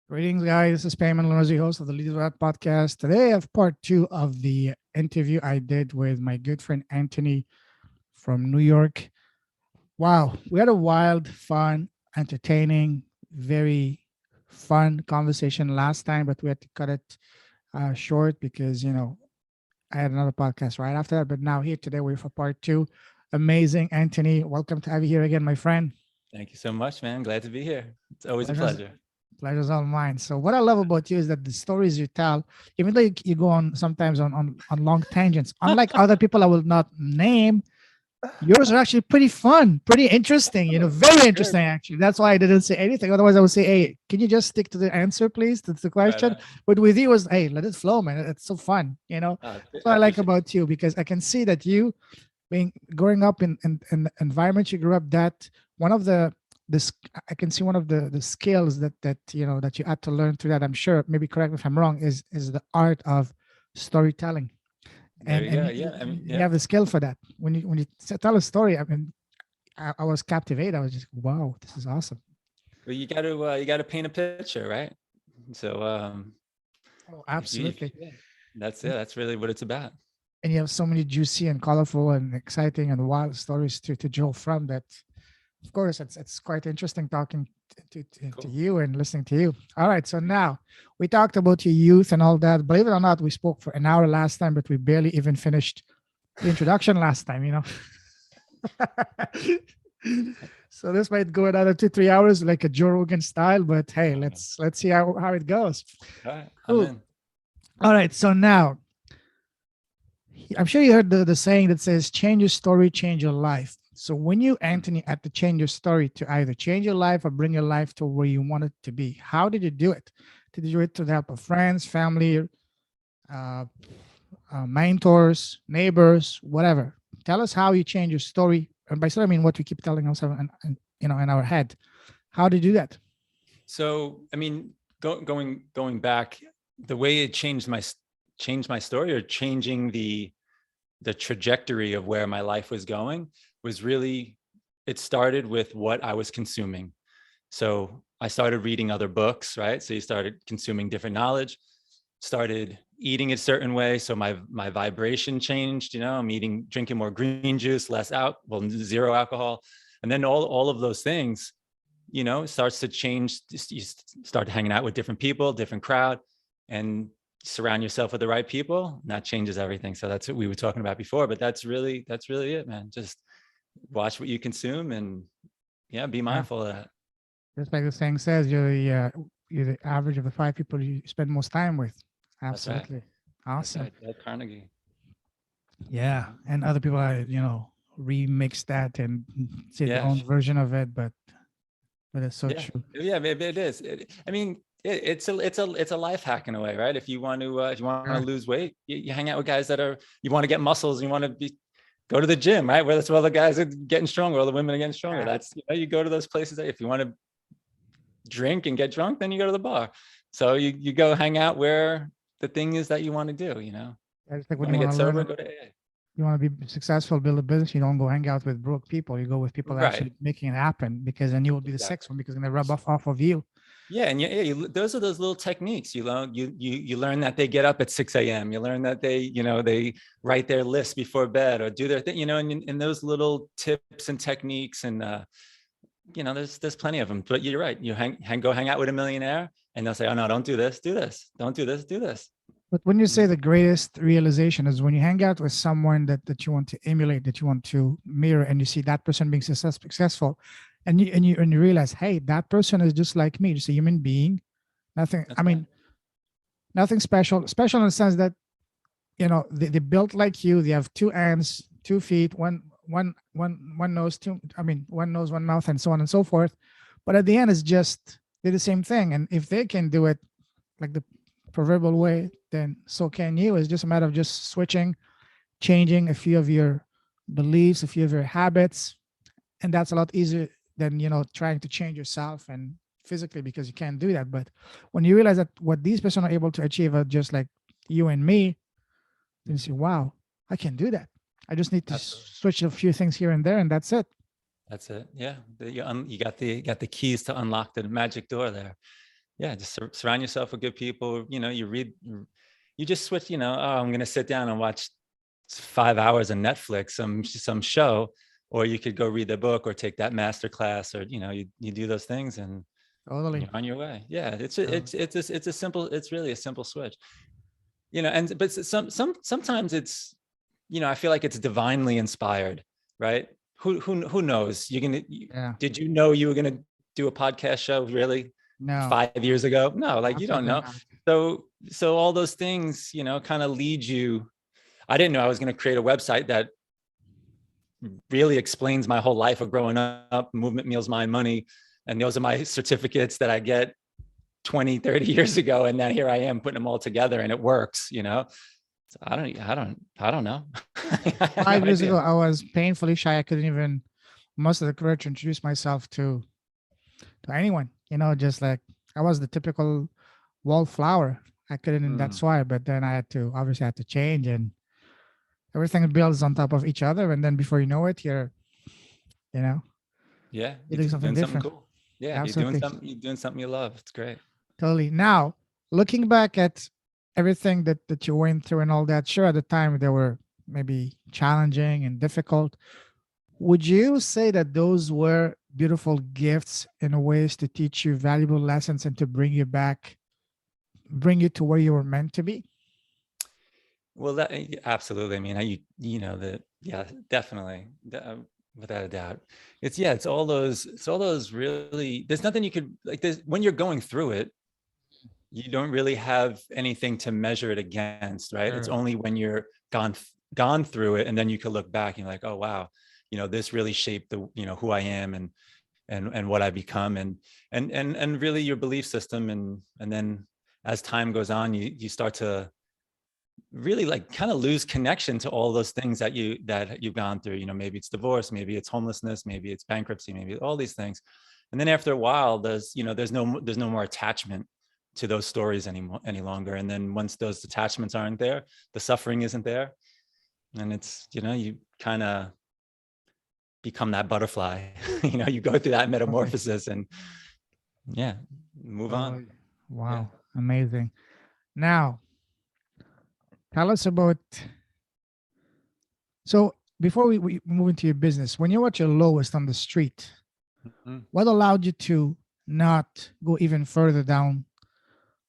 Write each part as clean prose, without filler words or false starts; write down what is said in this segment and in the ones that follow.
Greetings, guys. This is Payman Lorenzi, host of the Leaders Rat podcast. Today, I have part two of the interview I did with my good friend Anthony from New York. Wow, we had a wild, fun, entertaining, very fun conversation last time, but we had to cut it short because, I had another podcast right after that. But now, here today, we're for part two. Amazing, Anthony. Welcome to have you here again, my friend. Thank you so much, man. Glad to be here. It's always a Pleasure's pleasure. Pleasure's all mine. So what I love about you is that the stories you tell, even though you go on sometimes on long tangents, unlike other people I will not name, yours are actually pretty fun, pretty interesting, Oh, very good. interesting actually. That's why I didn't say anything. Otherwise I would say, hey, can you just stick to the answer, please? To the Right question. on. But with you was, hey, let it flow, man. It's so fun. That's what I I like appreciate about you because I can see that you being growing up in the environment you grew up, that one of the this I can see one of the skills that you had to learn through that. I'm sure, maybe correct me if I'm wrong, is the art of storytelling, There and you go. you, Yeah. I mean, you yeah. have the skill for that. When you tell a story, I mean, I was captivated. I was just, wow, this is awesome. Well, you got to paint a picture, right? So, Oh, if absolutely. yeah, that's it. That's really what it's about. And you have so many juicy and colorful and exciting and wild stories to draw from that. Of course, it's quite interesting talking to Cool. you and listening to you. All right, so now we talked about your youth and all that. Believe it or not, we spoke for an hour last time, but we barely even finished the introduction last time. So this might go another 2-3 hours, like a Joe Rogan style. But hey, Uh, let's see how it goes. all right, I'm Cool. in. All right, so now I'm sure you heard the saying that says, change your story, change your life. So when you, Anthony, had to change your story to either change your life or bring your life to where you want it to be, how did you do it? Did you do it to the help of friends, family, uh, mentors, neighbors, whatever? Tell us how you change your story. And by story, I mean what we keep telling ourselves in our head. How did you do that? So, I mean, going back, the way it changed my story, or changing the trajectory of where my life was going, was really, it started with what I was consuming. So I started reading other books, right? So you started consuming different knowledge, started eating a certain way. So my vibration changed, I'm drinking more green juice, zero alcohol. And then all of those things, starts to change. You start hanging out with different people, different crowd, and surround yourself with the right people. And that changes everything. So that's what we were talking about before, but that's really it, man. Just watch what you consume, and yeah, be Yeah, mindful of that. just like the saying says, you're the average of the five people you spend most time with. That's right. Absolutely. That's Awesome. right. Dale Carnegie. Yeah. And other people remix that and say their Yeah. own version of it, but it's so Yeah. true. Yeah. Maybe it is. I mean, it's a life hack in a way, right? If you want to Yeah. lose weight, you hang out with guys you want to get muscles, you want to go to the gym, right? Where that's where all the guys are getting stronger, all the women are getting stronger. Yeah. That's, you go to those places. If you want to drink and get drunk, then you go to the bar. So you go hang out where the thing is that you want to do, Yeah, it's like when want you to want get to learn sober, it, go to AA. you want to be successful, build a business, you don't go hang out with broke people. You go with people Right. actually making it happen, because then you will be the Exactly. sixth one because they're going to rub off of you. Yeah, and those are those little techniques. You learn that they get up at 6 a.m. You learn that they write their list before bed or do their thing. And those little tips and techniques, and there's plenty of them. But you're right. You go hang out with a millionaire, and they'll say, "Oh no, don't do this. Do this. Don't do this. Do this." But when you say the greatest realization is when you hang out with someone that you want to emulate, that you want to mirror, and you see that person being successful, and you realize, hey, that person is just like me, just a human being. Nothing. I That's right. mean, nothing special. Special in the sense that they built like you. They have two hands, 2 feet, one nose, two. I mean, one nose, one mouth, and so on and so forth. But at the end, it's just they're the same thing. And if they can do it like the proverbial way, then so can you. It's just a matter of just switching, changing a few of your beliefs, a few of your habits, and that's a lot easier than trying to change yourself and physically, because you can't do that. But when you realize that what these person are able to achieve are just like you and me, then you say, wow, I can do that. I just need to Absolutely. switch a few things here and there, and that's it. That's it. Yeah, you got the keys to unlock the magic door there. yeah, just surround yourself with good people. You read, you just switch, oh, I'm going to sit down and watch 5 hours of Netflix, some show, or you could go read the book or take that master class, or, you do those things and Totally. you're on your way. Yeah. So, It's really a simple switch, but sometimes it's, I feel like it's divinely inspired, right? Who knows? yeah. Did you know you were going to do a podcast show really No, 5 years ago? No, like you don't absolutely know. not. So all those things, kind of lead you. I didn't know I was going to create a website that really explains my whole life of growing up, movement, meals, mind, money. And those are my certificates that I get 20, 30 years ago. And then here I am putting them all together and it works, So I don't know. I have no 5 years ago, idea. I was painfully shy. I couldn't even muster the courage to introduce myself to anyone. Just like I was the typical wallflower. I couldn't, and that's Mm, why. But then I had to obviously had to change, and everything builds on top of each other. And then before you know it, you know, yeah, you're you're doing something doing something different. cool. Yeah, Absolutely, you're doing something you love. It's great. totally. Now, looking back at everything that you went through and all that, sure, at the time they were maybe challenging and difficult. Would you say that those were beautiful gifts in ways to teach you valuable lessons and to bring you to where you were meant to be? Well, that absolutely. I mean, yeah, definitely, without a doubt. It's all those really. There's nothing you could like. There's when you're going through it, you don't really have anything to measure it against, right? It's Sure. only when you're gone through it, and then you can look back and you're like, oh wow, this really shaped the who I am and what I become, and really your belief system, and then as time goes on, you start to really like kind of lose connection to all those things that you've gone through. Maybe it's divorce, maybe it's homelessness, maybe it's bankruptcy, maybe all these things. And then after a while, there's no more attachment to those stories any longer. And then once those attachments aren't there, the suffering isn't there, and it's you kind of become that butterfly. You go through that Okay. metamorphosis and yeah, move on. Totally. Yeah. Wow. Amazing. Now, tell us about. So, before we move into your business, when you were at your lowest on the street, Mhm. what allowed you to not go even further down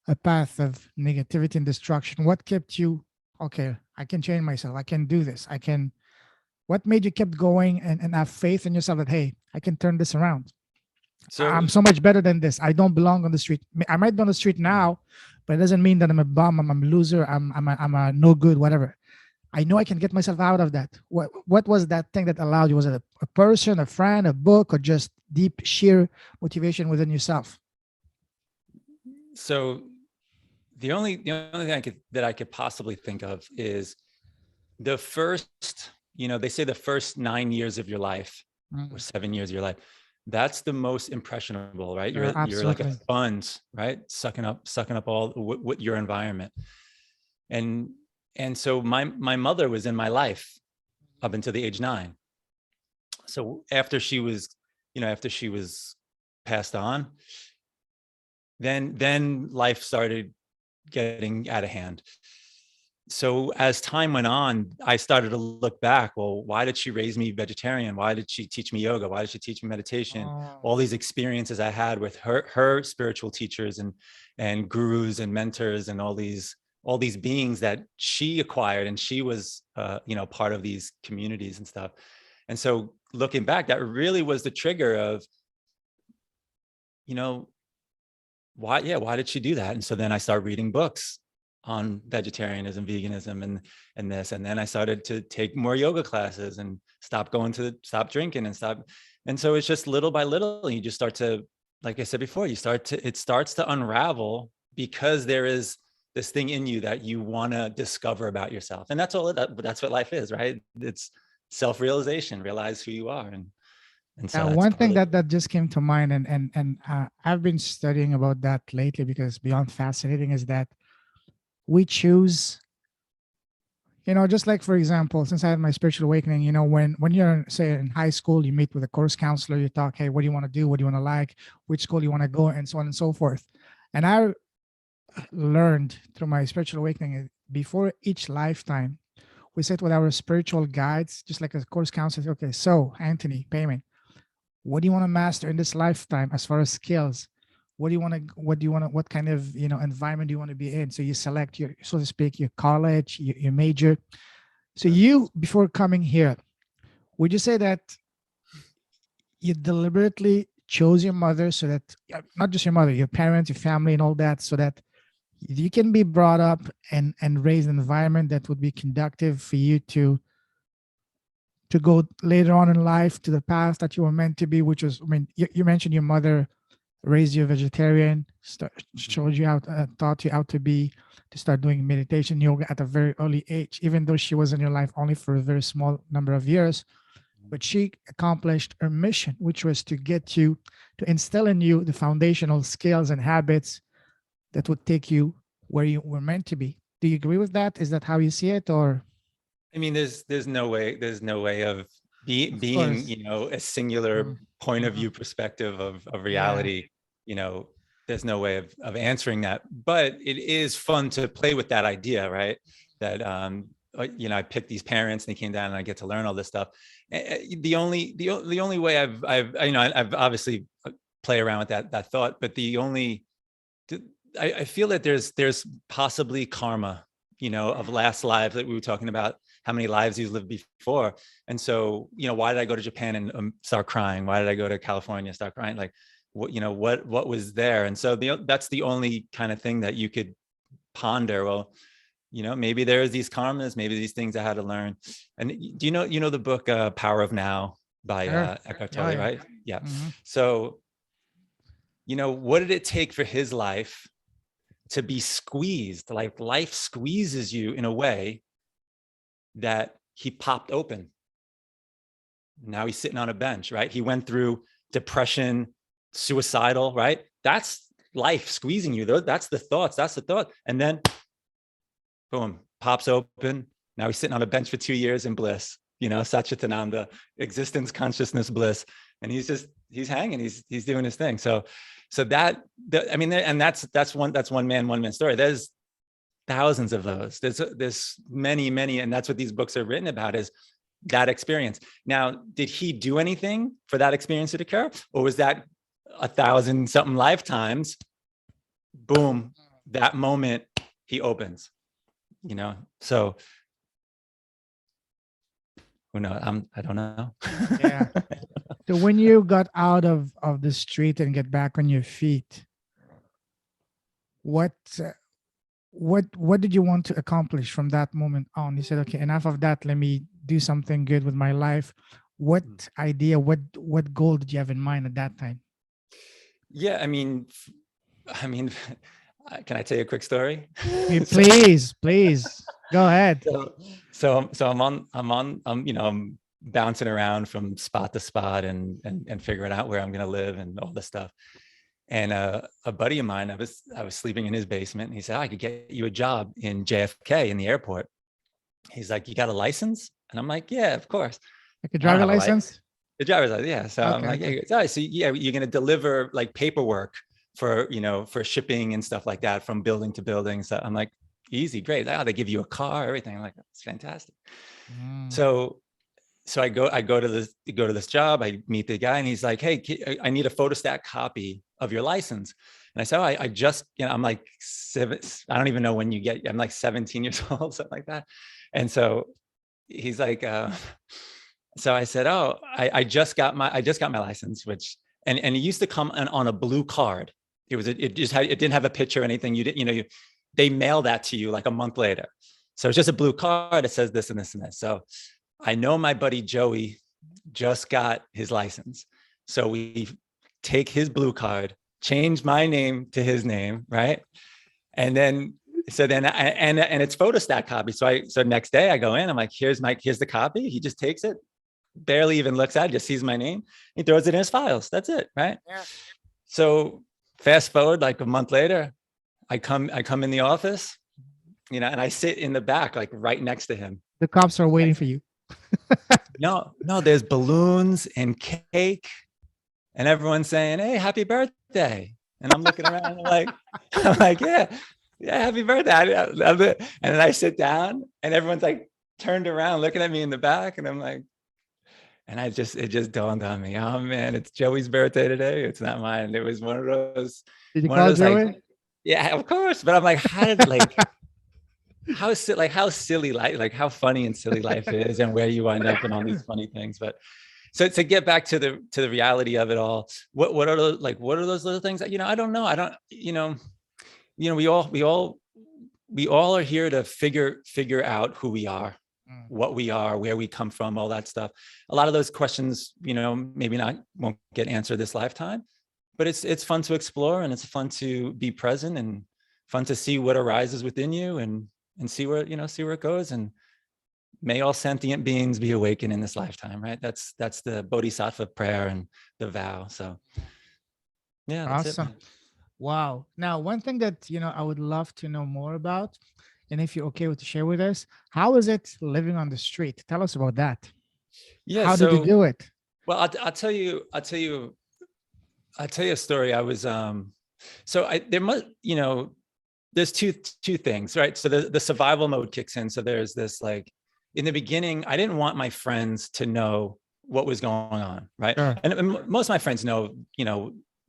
a path of negativity and destruction? What kept you, okay, I can change myself. I can do this. What made you kept going and have faith in yourself that, hey, I can turn this around? So I'm so much better than this. I don't belong on the street. I might be on the street now, but it doesn't mean that I'm a bum. I'm a loser. I'm a no good, whatever. I know I can get myself out of that. What was that thing that allowed you? Was it a person, a friend, a book, or just deep sheer motivation within yourself? so the only thing that I could possibly think of is the first, they say the first 9 years of your life or Mm, 7 years of your life, that's the most impressionable, right? sure, You're like a absolutely. sponge, right? Sucking up all what your environment. And so my mother was in my life up until the age 9. So after she was passed on, then life started getting out of hand. So as time went on, I started to look back. Well, why did she raise me vegetarian? Why did she teach me yoga? Why did she teach me meditation? Oh, All these experiences I had with her spiritual teachers and gurus and mentors and all these beings that she acquired, and she was part of these communities and stuff. And so looking back, that really was the trigger of you know why did she do that? And so then I started reading books on vegetarianism, veganism, and this, and then I started to take more yoga classes and stop drinking and stop. And so it's just little by little, you just start to, like I said before, it starts to unravel, because there is this thing in you that you want to discover about yourself. And that's what life is, right? It's self-realization, realize who you are. And so that's one thing probably. that just came to mind, and I've been studying about that lately because beyond fascinating is that we choose. Just like for example, since I had my spiritual awakening, when you're say in high school, you meet with a course counselor, you talk, hey, what do you want to do? What do you want to like? Which school you want to go? And so on and so forth. And I learned through my spiritual awakening, before each lifetime, we sit with our spiritual guides, just like a course counselor. Okay, so Anthony, payment. What do you want to master in this lifetime as far as skills? What do you want to? What do you want to? What kind of environment do you want to be in? So you select your, so to speak, your college, your major. So you, before coming here, would you say that you deliberately chose your mother so that, not just your mother, your parents, your family, and all that, so that you can be brought up and raised in an environment that would be conductive for you to go later on in life to the path that you were meant to be, which was, I mean, you mentioned your mother raised you a vegetarian, showed you how, taught you how to start doing meditation, yoga at a very early age, even though she was in your life only for a very small number of years. But she accomplished her mission, which was to get you, to instill in you the foundational skills and habits that would take you where you were meant to be. Do you agree with that? Is that how you see it? Or I mean, there's no way of being, course. a singular Mm. point of Mhm. view perspective of Yeah. reality. There's no way of answering that, but it is fun to play with that idea, right? That, I picked these parents and they came down and I get to learn all this stuff. The only way I've obviously play around with that thought, but I feel that there's possibly karma, of last lives that we were talking about, how many lives you've lived before. And so, why did I go to Japan and start crying? Why did I go to California and start crying? Like, what was there? And so that's the only kind of thing that you could ponder. Well, maybe there's these karmas, maybe these things I had to learn. And do you know the book Power of Now by Sure. Eckhart Yeah, Tolle, yeah. right? Yeah. Mhm. So, what did it take for his life to be squeezed? Like, life squeezes you in a way that he popped open. Now he's sitting on a bench, right? He went through depression, suicidal, right? That's life squeezing you. That's the thoughts. That's the thought. And then, boom, pops open. Now he's sitting on a bench for 2 years in bliss, Satchitananda, existence, consciousness, bliss. And he's hanging, he's doing his thing. So I mean, and that's one man story. There's thousands of those. There's many, and that's what these books are written about, is that experience. Now, did he do anything for that experience to occur? Or was that 1,000 something lifetimes? Boom, that moment he opens, so who knows? I don't know. Yeah. So when you got out of the street and get back on your feet, what what did you want to accomplish from that moment on? You said, okay, enough of that. Let me do something good with my life. What idea, what goal did you have in mind at that time? Yeah, I mean, can I tell you a quick story? Please, please go ahead. So I'm bouncing around from spot to spot and figuring out where I'm going to live and all this stuff. And a buddy of mine, I was sleeping in his basement, and he said, I could get you a job in JFK in the airport. He's like, you got a license? And I'm like, yeah, of course. Like a driver license? The driver's license, yeah. So I'm like, okay. yeah, so yeah, you're going to deliver like paperwork for shipping and stuff like that from building to building. So I'm like, easy, great. Oh, they give you a car, everything. I'm like, it's fantastic. So I go to this job. I meet the guy, and he's like, hey, I need a photostat copy of your license. And I said, oh, I just, I'm like I don't even know when you get, I'm like 17 years old, something like that. And so he's like, so I said, oh, I just got my license, which, and it used to come on a blue card. It didn't have a picture or anything. You didn't, they mail that to you like a month later. So it's just a blue card. It says this and this and this. So I know my buddy Joey just got his license. So we take his blue card, change my name to his name, right? And then and it's photostat copy. So next day I go in, I'm like, here's the copy. He just takes it, barely even looks at it, just sees my name. He throws it in his files. That's it, right? Yeah. So fast forward like a month later, I come in the office, and I sit in the back, like right next to him. The cops are waiting for you. No, there's balloons and cake and everyone's saying, hey, happy birthday. And I'm looking around and I'm like, yeah, happy birthday. And then I sit down and everyone's like turned around looking at me in the back. And I'm like, and it just dawned on me, oh man, it's Joey's birthday today. It's not mine. It was one of those Joey? like, yeah, of course. But I'm like, how did how silly like how funny and silly life is, and where you wind up in all these funny things. But so to get back to the reality of it all, what are those little things that, I don't know. I don't, we all are here to figure out who we are, what we are, where we come from, all that stuff. A lot of those questions, maybe won't get answered this lifetime, but it's fun to explore, and it's fun to be present, and fun to see what arises within you, and see where it goes. And may all sentient beings be awakened in this lifetime, right? That's the bodhisattva prayer and the vow. So yeah, that's awesome. Wow. Now, one thing that, I would love to know more about, and if you're okay with to share with us, how is it living on the street? Tell us about that. Yeah. How did you do it? Well, I'll tell you a story. I was, there's two things, right? So the survival mode kicks in. So there's this, like, in the beginning, I didn't want my friends to know what was going on, right? Sure. And most of my friends know,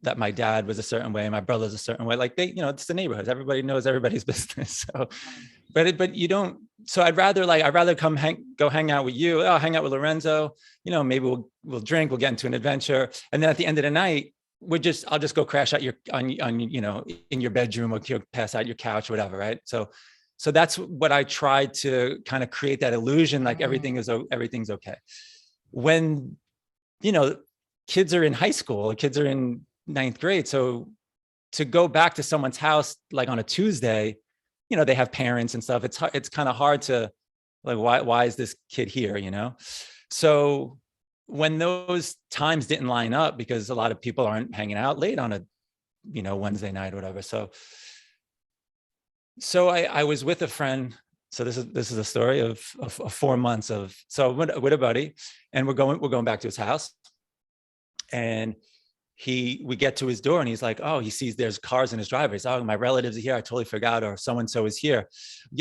that my dad was a certain way, my brother's a certain way. Like, they, it's the neighborhoods. Everybody knows everybody's business. So, but you don't. So I'd rather go hang out with you. I'll hang out with Lorenzo. Maybe we'll drink. We'll get into an adventure, and then at the end of the night, I'll just go crash out in your bedroom, or pass out your couch, or whatever, right? So that's what I tried to kind of create, that illusion, like everything's okay. When, kids are in high school, kids are in 9th grade. So to go back to someone's house, like on a Tuesday, they have parents and stuff. It's kind of hard to, like, why is this kid here? So when those times didn't line up, because a lot of people aren't hanging out late on a, Wednesday night or whatever. So I was with a friend. So this is a story of 4 months of, so with a buddy, and we're going back to his house, and we get to his door, and he's like, oh, he sees there's cars in his driveway. He's, oh, my relatives are here. I totally forgot, or so-and-so is here.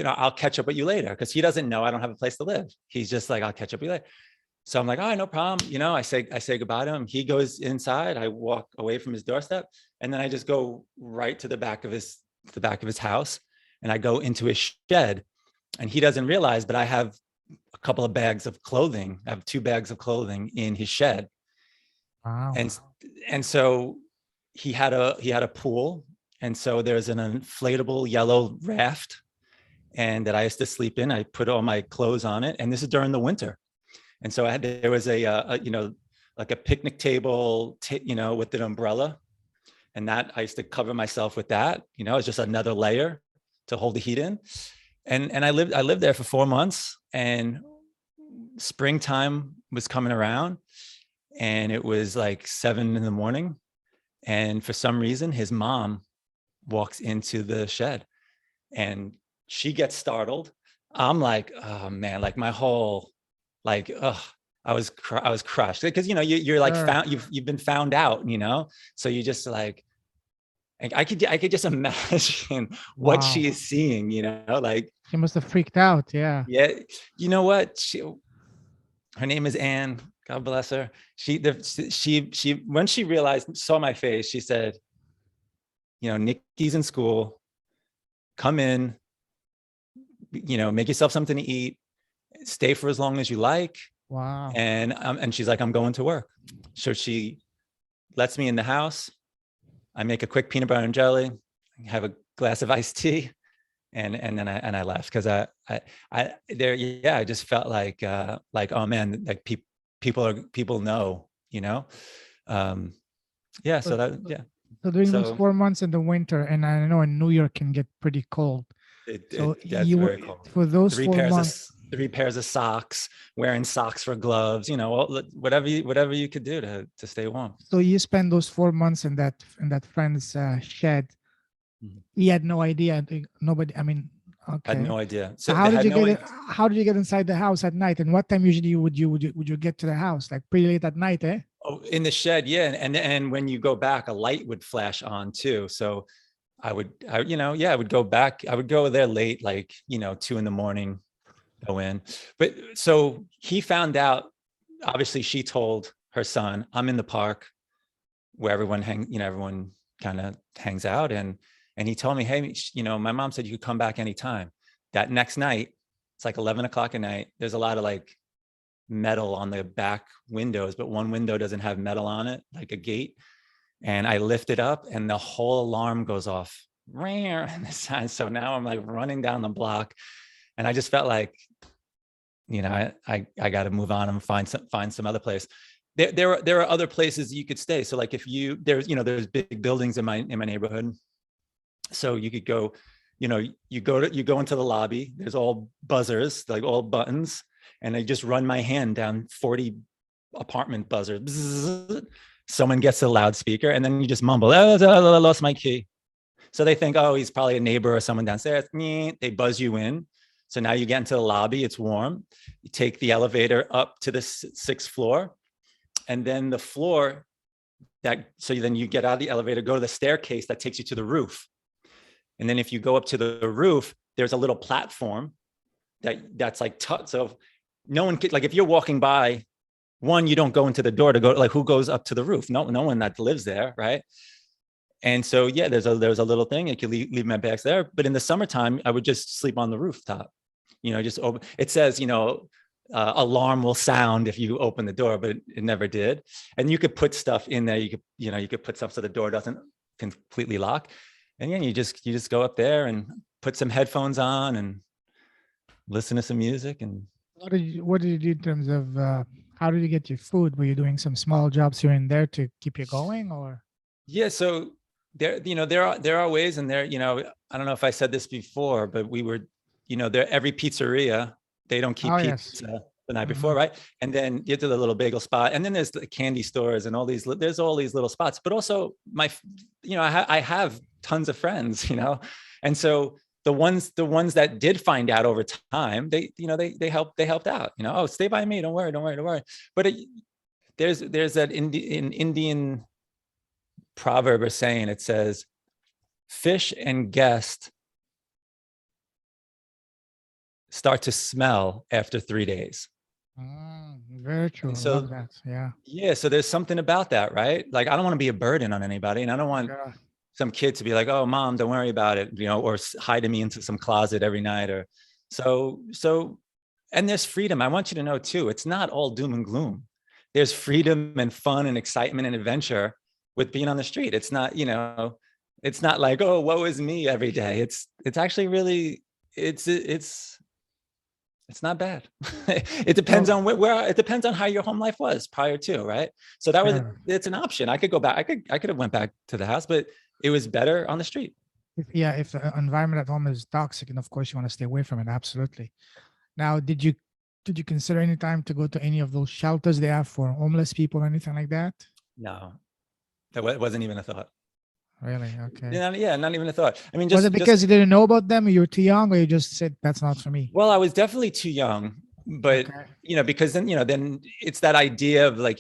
I'll catch up with you later. Cause he doesn't know I don't have a place to live. He's just like, I'll catch up with you later. So I'm like, oh, no problem. I say goodbye to him. He goes inside. I walk away from his doorstep, and then I just go right to the back of his house, and I go into his shed, and he doesn't realize, but I have a couple of bags of clothing. I have 2 bags of clothing in his shed. Wow. And so he had a pool, and so there's an inflatable yellow raft, and that I used to sleep in. I put all my clothes on it, and this is during the winter. And so there was a like a picnic table, with an umbrella, and that I used to cover myself with that. It's just another layer to hold the heat in. And I lived there for 4 months, and springtime was coming around, and it was like 7 a.m. And for some reason, his mom walks into the shed, and she gets startled. I'm like, oh man, like my whole, like, I was crushed, because, you're like, you've been found out, so you just like, I could just imagine what she is seeing, like, she must have freaked out. Yeah. Yeah. You know what? Her name is Anne. God bless her. She when she saw my face, she said, Nikki's in school. Come in, make yourself something to eat. Stay for as long as you like. Wow. And she's like, I'm going to work. So she lets me in the house. I make a quick peanut butter and jelly, have a glass of iced tea, and then I left, because I just felt like, oh man, like people know, yeah. So that, yeah. So during those 4 months in the winter, and I know in New York can get pretty cold. That's very cold. For those 4 months. 3 pairs of socks, wearing socks for gloves, whatever you could do to stay warm. So you spend those 4 months in that friend's shed. Mm-hmm. He had no idea. Nobody. I mean, okay. I had no idea. So how did you get inside the house at night? And what time usually would you get to the house? Like pretty late at night, eh? Oh, in the shed, yeah. And when you go back, a light would flash on too. So I would go back. I would go there late, like, 2 a.m, go in. But so he found out, obviously she told her son, I'm in the park where everyone kind of hangs out. And he told me, hey, my mom said you could come back anytime. That next night, it's like 11 o'clock at night. There's a lot of like metal on the back windows, but one window doesn't have metal on it, like a gate. And I lift it up and the whole alarm goes off. So now I'm like running down the block, and I just felt like, I got to move on and find some other place. There are other places you could stay. So like if there's big buildings in my neighborhood. So you could go, you go into the lobby, there's all buzzers, like all buttons. And I just run my hand down 40 apartment buzzers. Bzzz. Someone gets a loudspeaker and then you just mumble, oh, I lost my key. So they think, oh, he's probably a neighbor or someone downstairs. They buzz you in. So now you get into the lobby, it's warm. You take the elevator up to the 6th floor. And then the floor so then you get out of the elevator, go to the staircase that takes you to the roof. And then if you go up to the roof, there's a little platform that's like, so no one could, like if you're walking by, you don't go into the door to go, like who goes up to the roof? No one that lives there, right? And so, yeah, there's a little thing. I could leave my bags there. But in the summertime, I would just sleep on the rooftop. Just open. It says, alarm will sound if you open the door, but it never did. And you could put stuff in there. You could put stuff so the door doesn't completely lock. And yeah, you just go up there and put some headphones on and listen to some music. And what did you do in terms of how did you get your food? Were you doing some small jobs here and there to keep you going, or? Yeah, so there are ways, and I don't know if I said this before, but we were, every pizzeria, they don't keep pizza the night before, right? And then you get to the little bagel spot, and then there's the candy stores and there's all these little spots. But also I have tons of friends, and so the ones that did find out over time, they helped out, oh, stay by me, don't worry. But there's that an Indian proverb or saying, it says, fish and guest start to smell after 3 days. Very true. So, love that. Yeah. So there's something about that, right? Like, I don't want to be a burden on anybody, and I don't want some kid to be like, oh, mom, don't worry about it, or hiding me into some closet every night, or so. And there's freedom. I want you to know too, it's not all doom and gloom. There's freedom and fun and excitement and adventure with being on the street. It's not, it's not like, oh, woe is me every day. It's actually really, it's not bad. It depends on where it depends on how your home life was prior to, right? So it's an option. I could go back. I could have went back to the house, but it was better on the street. If the environment at home is toxic, and of course you want to stay away from it, absolutely. Now, did you consider any time to go to any of those shelters they have for homeless people or anything like that? No, that wasn't even a thought. Really? Okay. Yeah, not even a thought. I mean, was it because you didn't know about them, or you were too young, or you just said that's not for me? Well, I was definitely too young, but because then it's that idea of like,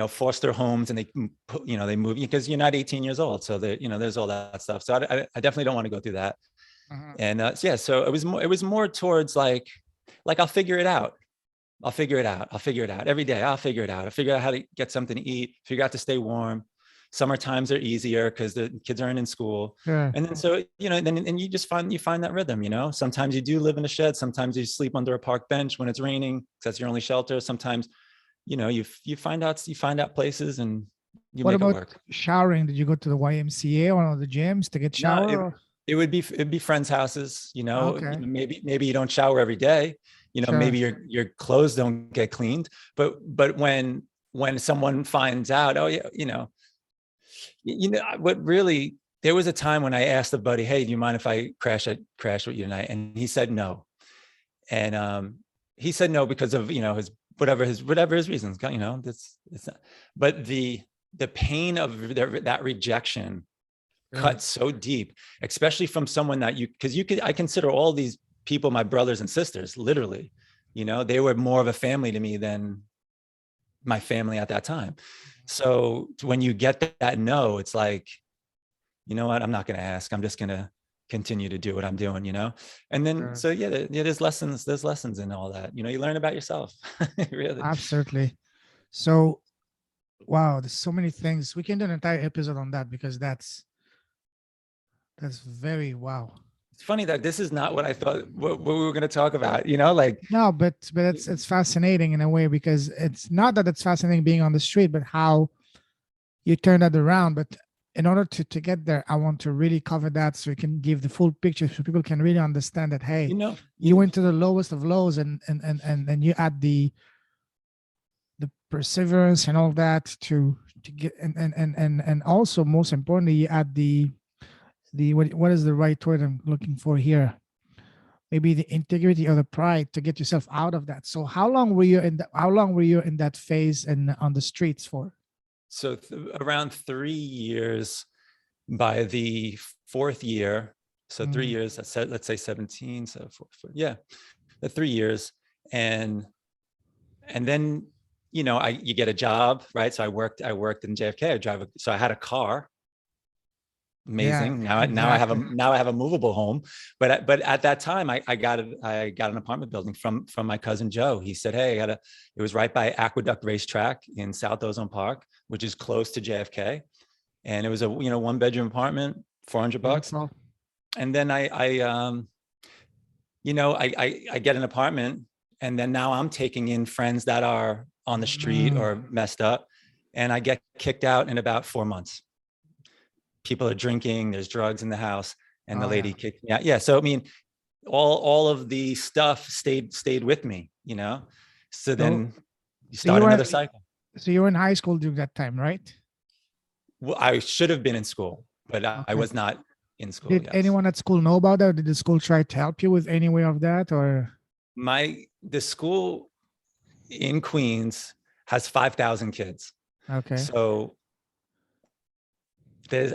foster homes, and they move, because you're not 18 years old, so there's all that stuff. So I definitely don't want to go through that. And so it was more towards like I'll figure it out. I'll figure it out every day. I'll figure it out. I'll figure out how to get something to eat, figure out to stay warm. Summer times are easier because the kids aren't in school. Yeah. And then, so, then you just find that rhythm, sometimes you do live in a shed. Sometimes you sleep under a park bench when it's raining, because that's your only shelter. Sometimes, you find out places and you make it work. What about showering? Did you go to the YMCA or one of the gyms to get shower? No, it'd be friends' houses, maybe you don't shower every day, maybe your clothes don't get cleaned, but when someone finds out, oh yeah, what really, there was a time when I asked a buddy, hey, do you mind if I crash with you tonight? And he said no. And he said no because of, his whatever his reasons, it's not, but the pain of that rejection cut so deep, especially from someone that I consider all these people my brothers and sisters, literally. They were more of a family to me than my family at that time. So when you get that no, it's like, you know what, I'm not going to ask. I'm just going to continue to do what I'm doing, you know? And then, so yeah, there's lessons in all that, you know, you learn about yourself. Really. Absolutely. So, wow, there's so many things. We can do an entire episode on that because that's very wow. It's funny that this is not what I thought what we were going to talk about, you know, like. No, but it's fascinating in a way, because it's not that it's fascinating being on the street, but how you turn that around. But in order to get there, I want to really cover that so we can give the full picture so people can really understand that, hey, You know, you went to the lowest of lows, and you add the perseverance and all that to get, and also most importantly, you add the what is the right word I'm looking for here? Maybe the integrity or the pride to get yourself out of that. So how long were you in that phase and on the streets for? So around 3 years. By the 4th year, so 3 years, let's say 17, so yeah, the 3 years. And then, you know, you get a job, right? So I worked in JFK. So I had a car. Amazing. Yeah, Now I exactly. have a movable home, but at that time I got an apartment building from my cousin Joe. He said, hey, it was right by Aqueduct Racetrack in South Ozone Park, which is close to JFK. And it was a, you know, 1-bedroom apartment, $400. Beautiful. And then you know, I get an apartment, and then now I'm taking in friends that are on the street or messed up, and I get kicked out in about 4 months. People are drinking, there's drugs in the house, and the lady kicked me out. Yeah. So, I mean, all of the stuff stayed with me, you know? So then you start another cycle. So you were in high school during that time, right? Well, I should have been in school, but I was not in school. Did anyone at school know about that? Or did the school try to help you with any way of that? Or the school in Queens has 5,000 kids. okay. So there's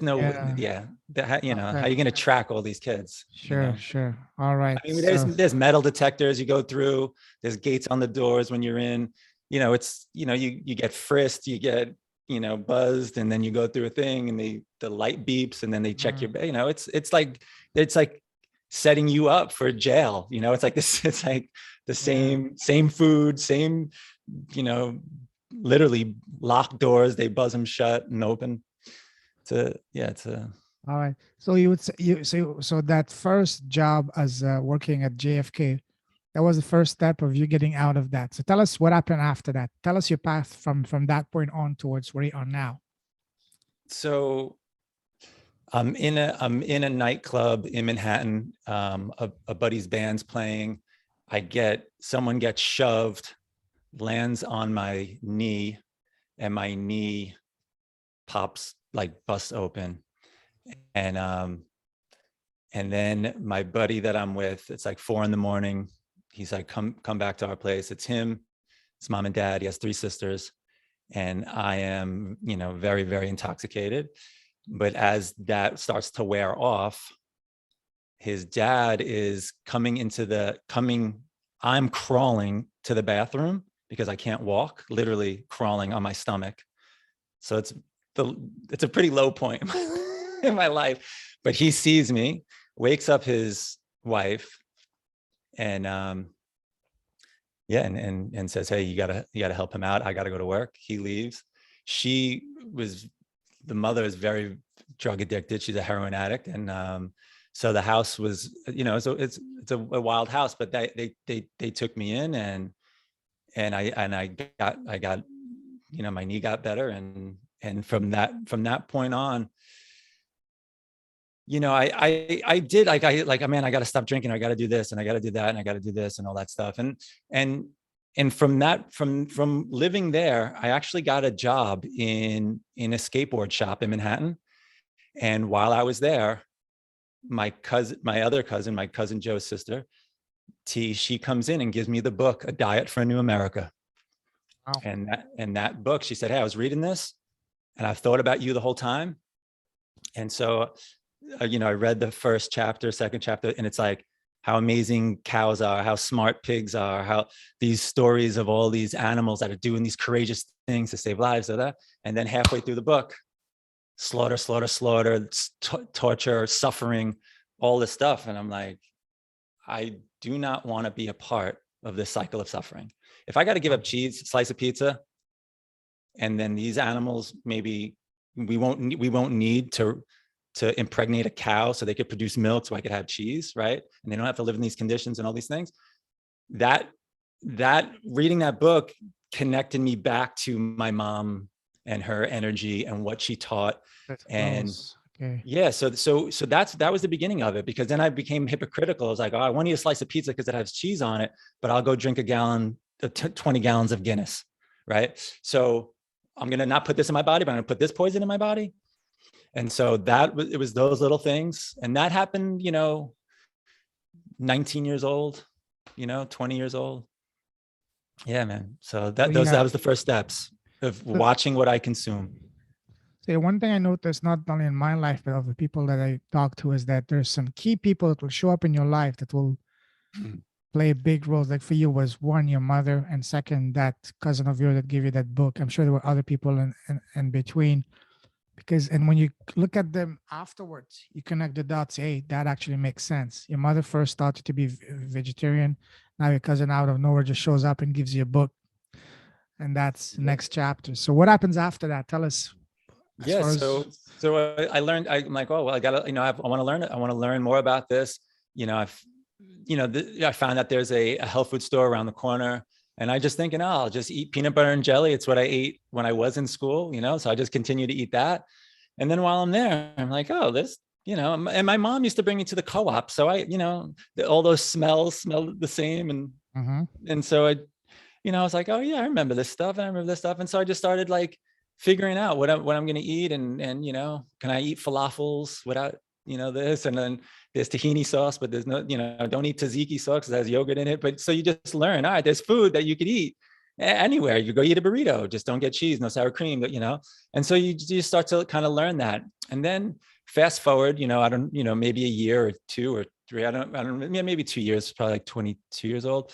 no, you know, how are you going to track all these kids? Sure, you know? sure. All right. I mean, there's metal detectors you go through. There's gates on the doors when you're in. You know, it's, you know, you get frisked, you get, you know, buzzed, and then you go through a thing, and the light beeps, and then they check your, you know, it's like setting you up for jail. You know, it's like this. It's like the same food, same, you know, literally locked doors. They buzz them shut and open. It's a. All right. So you would say so that first job as working at JFK, that was the first step of you getting out of that. So tell us what happened after that. Tell us your path from that point on towards where you are now. So I'm in a nightclub in Manhattan. A buddy's band's playing. Someone gets shoved, lands on my knee, and my knee pops, like busts open. And then my buddy that I'm with, it's like 4 a.m. He's like, come back to our place. It's him, his mom and dad. He has 3 sisters. And I am, you know, very, very intoxicated. But as that starts to wear off, his dad is I'm crawling to the bathroom because I can't walk, literally crawling on my stomach. So it's a pretty low point in my life. But he sees me, wakes up his wife, and and says, hey, you gotta help him out. I gotta go to work. He leaves. The mother is very drug addicted. She's a heroin addict. And so the house was, you know, so it's a wild house, but they took me in, and I got, you know, my knee got better. And from that point on, you know, I did man, I got to stop drinking. I got to do this, and I got to do that, and I got to do this, and all that stuff. And from living there, I actually got a job in a skateboard shop in Manhattan. And while I was there, my cousin Joe's sister, T, she comes in and gives me the book, A Diet for a New America. Wow. And that book, she said, hey, I was reading this, and I've thought about you the whole time. And so, you know, I read the first chapter, second chapter, and it's like, how amazing cows are, how smart pigs are, how these stories of all these animals that are doing these courageous things to save lives, or that. And then halfway through the book, slaughter, slaughter, slaughter, torture, suffering, all this stuff. And I'm like, I do not want to be a part of this cycle of suffering. If I got to give up cheese, slice of pizza, and then these animals, maybe we won't need to impregnate a cow so they could produce milk so I could have cheese, right? And they don't have to live in these conditions and all these things. That reading that book connected me back to my mom and her energy and what she taught. And okay. Yeah, so that was the beginning of it, because then I became hypocritical. I was like, oh, I want to eat a slice of pizza because it has cheese on it, but I'll go drink 20 gallons of Guinness, right? So I'm going to not put this in my body, but I'm going to put this poison in my body. And so it was those little things. And that happened, 19 years old, 20 years old. Yeah, man. So that was the first steps of watching what I consume. So one thing I noticed, not only in my life, but of the people that I talk to, is that there's some key people that will show up in your life that will play big roles. Like for you was one, your mother, and second, that cousin of yours that gave you that book. I'm sure there were other people in between. And when you look at them afterwards, you connect the dots. Hey, that actually makes sense. Your mother first started to be vegetarian. Now your cousin out of nowhere just shows up and gives you a book. And that's the next chapter. So what happens after that? Tell us. Yeah. So I learned, I'm like, oh, well, I gotta, I want to learn it. I want to learn more about this. I found that there's a health food store around the corner. And I just thinking, oh, I'll just eat peanut butter and jelly. It's what I ate when I was in school, so I just continue to eat that. And then while I'm there, I'm like, oh, this, and my mom used to bring me to the co-op. So I, all those smells smell the same. And so I was like, oh yeah, I remember this stuff. And I remember this stuff. And so I just started like figuring out what I'm going to eat. And, can I eat falafels without, this? And then there's tahini sauce, but there's no, don't eat tzatziki sauce because it has yogurt in it. But so you just learn, all right, there's food that you could eat anywhere. You go eat a burrito, just don't get cheese, no sour cream, but, and so you start to kind of learn that. And then fast forward, I don't, maybe a year or 2 or 3, I don't, maybe 2 years, probably like 22 years old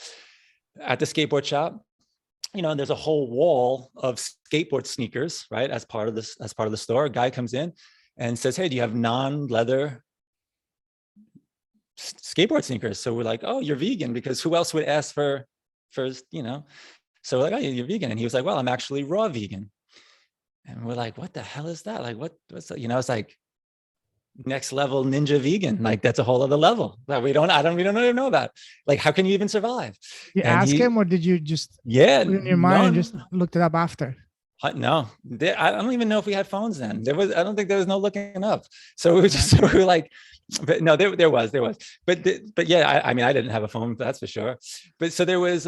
at the skateboard shop. There's a whole wall of skateboard sneakers, right? As part of the store. A guy comes in and says, hey, do you have non-leather skateboard sneakers? So we're like, oh, you're vegan, because who else would ask for, so we're like, oh, you're vegan. And he was like, well, I'm actually raw vegan. And we're like, what the hell is that? Like, what's that? It's like next level ninja vegan. Like that's a whole other level that we don't even know about. Like, how can you even survive? You ask him, or did you just put it in your mind and just looked it up after? No, I don't even know if we had phones then. I don't think there was no looking up. So we were just, we were like, but no, there was, but yeah, I mean, I didn't have a phone, that's for sure. But so there was,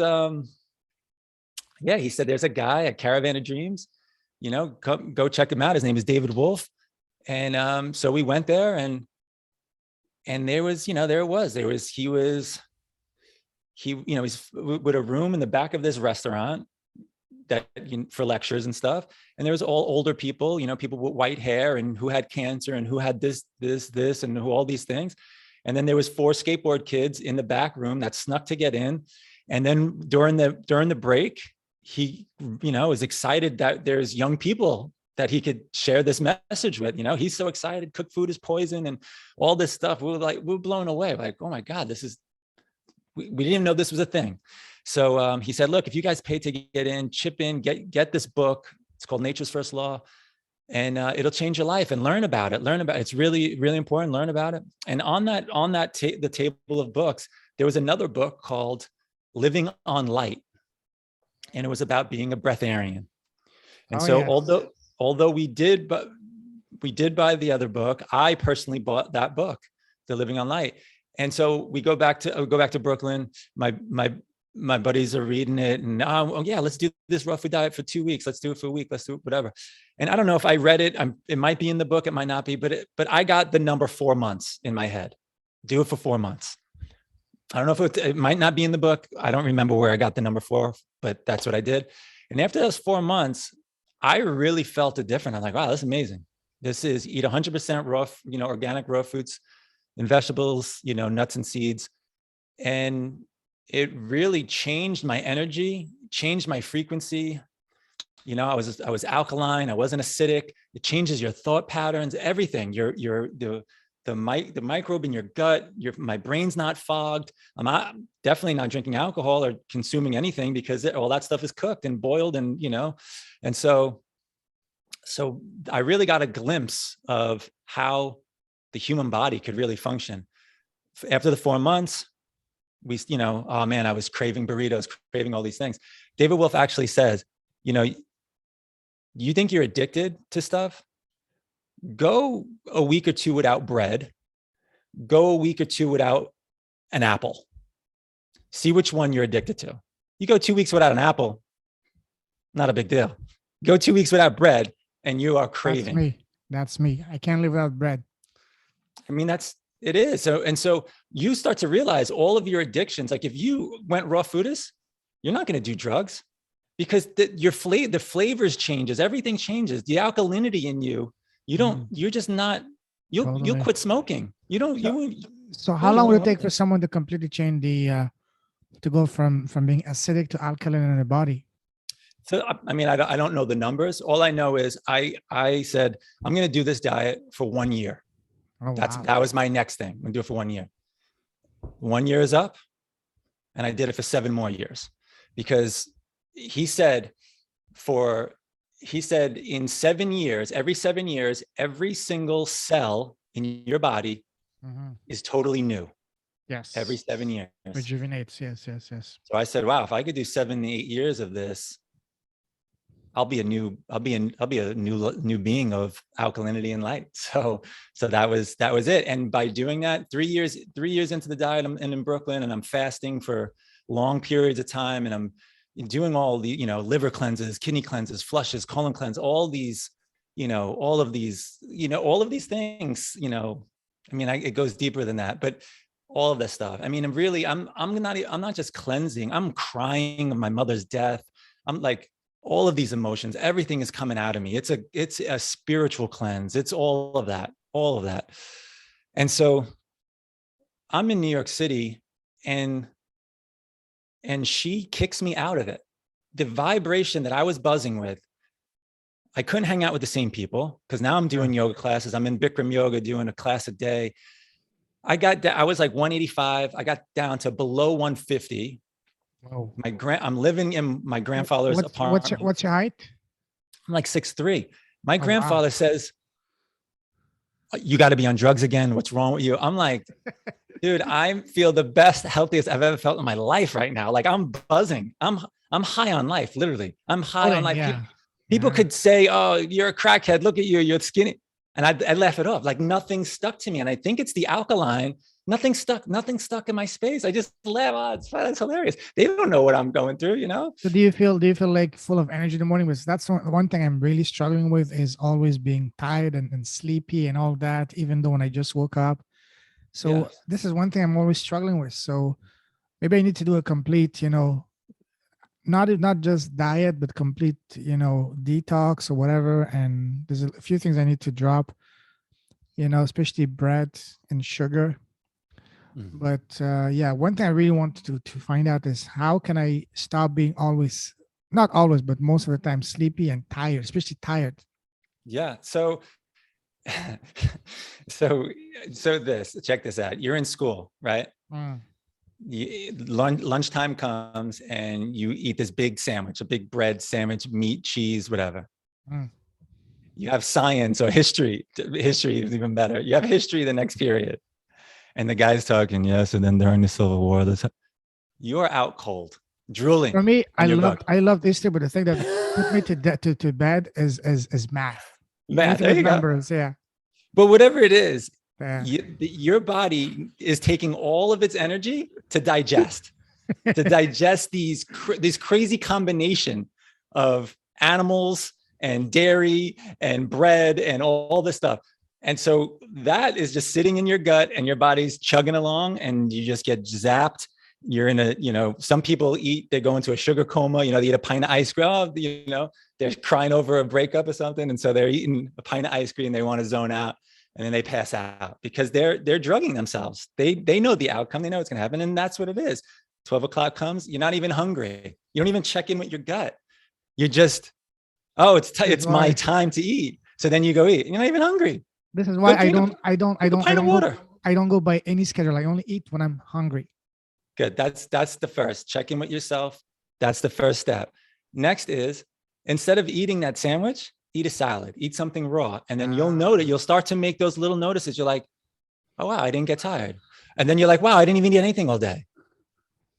he said, there's a guy at Caravan of Dreams, go check him out. His name is David Wolf. And so we went there, and he was with a room in the back of this restaurant that for lectures and stuff. And there was all older people, people with white hair and who had cancer and who had this, and who all these things. And then there was 4 skateboard kids in the back room that snuck to get in. And then during the break, he, was excited that there's young people that he could share this message with. He's so excited. Cooked food is poison and all this stuff. We were blown away. Like, oh my God, we didn't even know this was a thing. So he said, look, if you guys pay to get in, chip in, get this book. It's called Nature's First Law, and it'll change your life, and learn about it. It's really, really important. Learn about it. And on the table of books, there was another book called Living on Light. And it was about being a breatharian. And although we did buy the other book, I personally bought that book, The Living on Light. And so we go back to Brooklyn. My buddies are reading it, and let's do this raw food diet for 2 weeks. Let's do it for a week. Let's do it, whatever. And I don't know if I read it. It might be in the book. It might not be, but I got the number 4 months in my head. Do it for 4 months. I don't know if it might not be in the book. I don't remember where I got the number 4, but that's what I did. And after those 4 months, I really felt it different. I'm like, wow, that's amazing. This is eat 100% raw, organic raw foods and vegetables, nuts and seeds. And it really changed my energy, changed my frequency. You know, I was alkaline. I wasn't acidic. It changes your thought patterns, everything. The microbe in your gut. My brain's not fogged. Definitely not drinking alcohol or consuming anything because all that stuff is cooked and boiled, and and so I really got a glimpse of how the human body could really function. After the 4 months, oh man, I was craving burritos, craving all these things. David Wolf actually says, you think you're addicted to stuff? Go a week or two without bread. Go a week or two without an apple. See which one you're addicted to. You go 2 weeks without an apple, not a big deal. Go 2 weeks without bread and you are craving. That's me. I can't live without bread. I mean, it is. So you start to realize all of your addictions. Like if you went raw foodist, you're not going to do drugs because the flavors changes. Everything changes. The alkalinity in you, you're just not, you'll quit smoking. So how long would it take for someone to completely change to go from being acidic to alkaline in the body? So, I mean, I don't know the numbers. All I know is I said, I'm going to do this diet for 1 year. Oh, That was my next thing. I'm going to do it for 1 year. 1 year is up. And I did it for 7 more years because he said in 7 years, every 7 years, every single cell in your body is totally new. Yes. Every 7 years. Rejuvenates. Yes. So I said, wow, if I could do 7 to 8 years of this, I'll be a new being of alkalinity and light. So that was it. And by doing that, 3 years into the diet, I'm in Brooklyn and I'm fasting for long periods of time. And I'm doing all the, liver cleanses, kidney cleanses, flushes, colon cleanse, all these, all of these things, I mean, it goes deeper than that, but all of this stuff. I mean, I'm not just cleansing. I'm crying of my mother's death. I'm like, all of these emotions, everything is coming out of me. It's a spiritual cleanse. It's all of that. And so I'm in New York City and she kicks me out of it. The vibration that I was buzzing with, I couldn't hang out with the same people because now I'm doing yoga classes. I'm in Bikram yoga doing a class a day. I was like 185. I got down to below 150. Whoa. I'm living in my grandfather's apartment. What's your height? I'm like 6'3". My grandfather says, you got to be on drugs again. What's wrong with you? I'm like, dude, I feel the best, healthiest I've ever felt in my life right now. Like I'm buzzing. I'm high on life. Literally. I'm high on life. Yeah. People could say, oh, you're a crackhead. Look at you. You're skinny. And I laugh it off. Like nothing stuck to me. And I think it's the alkaline. Nothing stuck in my space. I just laugh. That's hilarious. They don't know what I'm going through, So do you feel like full of energy in the morning? Because that's one thing I'm really struggling with is always being tired and sleepy and all that, even though when I just woke up. So This is one thing I'm always struggling with. So maybe I need to do a complete, not just diet, but complete, detox or whatever. And there's a few things I need to drop, especially bread and sugar. But one thing I really want to find out is how can I stop being not always, but most of the time sleepy and tired, especially tired. Yeah. So check this out. You're in school, right? Lunchtime comes and you eat this big sandwich, a big bread sandwich, meat, cheese, whatever. You have science or history. History is even better. You have history the next period. And the guy's talking, yes, and then during the Civil War, you're out cold, drooling. For me, I love history, but the thing that put me to bed is math. Math, there you go. Numbers, yeah. But whatever it is, your body is taking all of its energy to digest, these crazy combination of animals and dairy and bread and all this stuff. And so that is just sitting in your gut and your body's chugging along and you just get zapped. You're in some people they go into a sugar coma, they eat a pint of ice cream, they're crying over a breakup or something. And so they're eating a pint of ice cream. They want to zone out. and then they pass out because they're drugging themselves. They know the outcome. They know what's going to happen. And that's what it is. 12 o'clock comes. You're not even hungry. You don't even check in with your gut. You're just, oh, it's my time to eat. So then you go eat. You're not even hungry. This is why I don't go by any schedule. I only eat when I'm hungry. Good. That's the first. Check in with yourself. That's the first step. Next is, instead of eating that sandwich, eat a salad, eat something raw. And then you'll start to make those little notices. You're like, oh, wow, I didn't get tired. And then you're like, wow, I didn't even eat anything all day.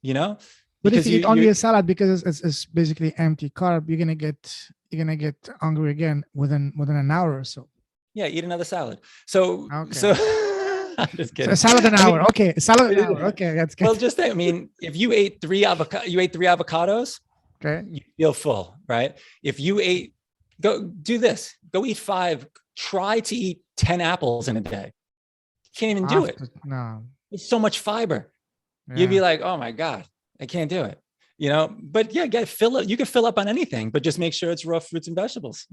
You know? But if you eat only a salad, because it's basically empty carb, you're gonna get hungry again within an hour or so. Yeah, eat another salad. So I'm just kidding. So a salad an hour. Okay, a salad an hour. Okay, that's good. Well, if you ate three avocados, okay, you feel full, right? If you go do this. Go eat 5. Try to eat 10 apples in a day. You can't even do it. No, it's so much fiber. Yeah. You'd be like, oh my God, I can't do it. You know, but yeah, fill up. You can fill up on anything, but just make sure it's raw fruits and vegetables.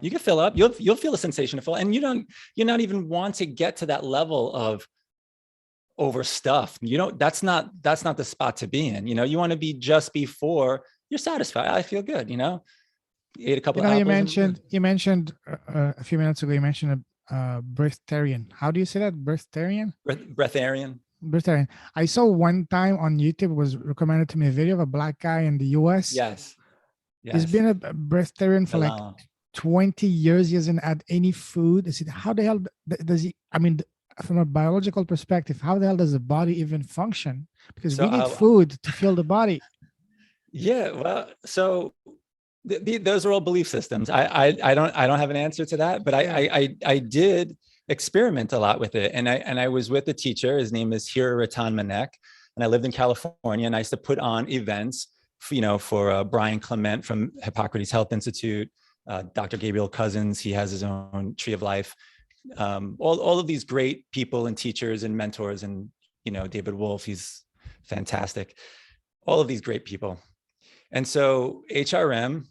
You can fill up. You'll feel a sensation of full, and you're not even want to get to that level of overstuff. That's not the spot to be in. You want to be just before you're satisfied. I feel good. You ate a couple of apples. You mentioned a few minutes ago, you mentioned a breatharian. How do you say that? Breatharian? Breatharian. I saw one time on YouTube, was recommended to me a video of a black guy in the US. Yes. He's been a breatharian for like 20 years. He hasn't had any food. I said, how the hell does he, from a biological perspective, how the hell does the body even function? Because we need food to fuel the body. Yeah, well, so those are all belief systems. I don't have an answer to that, but I did experiment a lot with it. And I was with a teacher. His name is Hira Ratan Manek, and I lived in California, and I used to put on events, for Brian Clement from Hippocrates Health Institute, Dr. Gabriel Cousins. He has his own Tree of Life. All of these great people and teachers and mentors, and David Wolf, he's fantastic. All of these great people. And so HRM,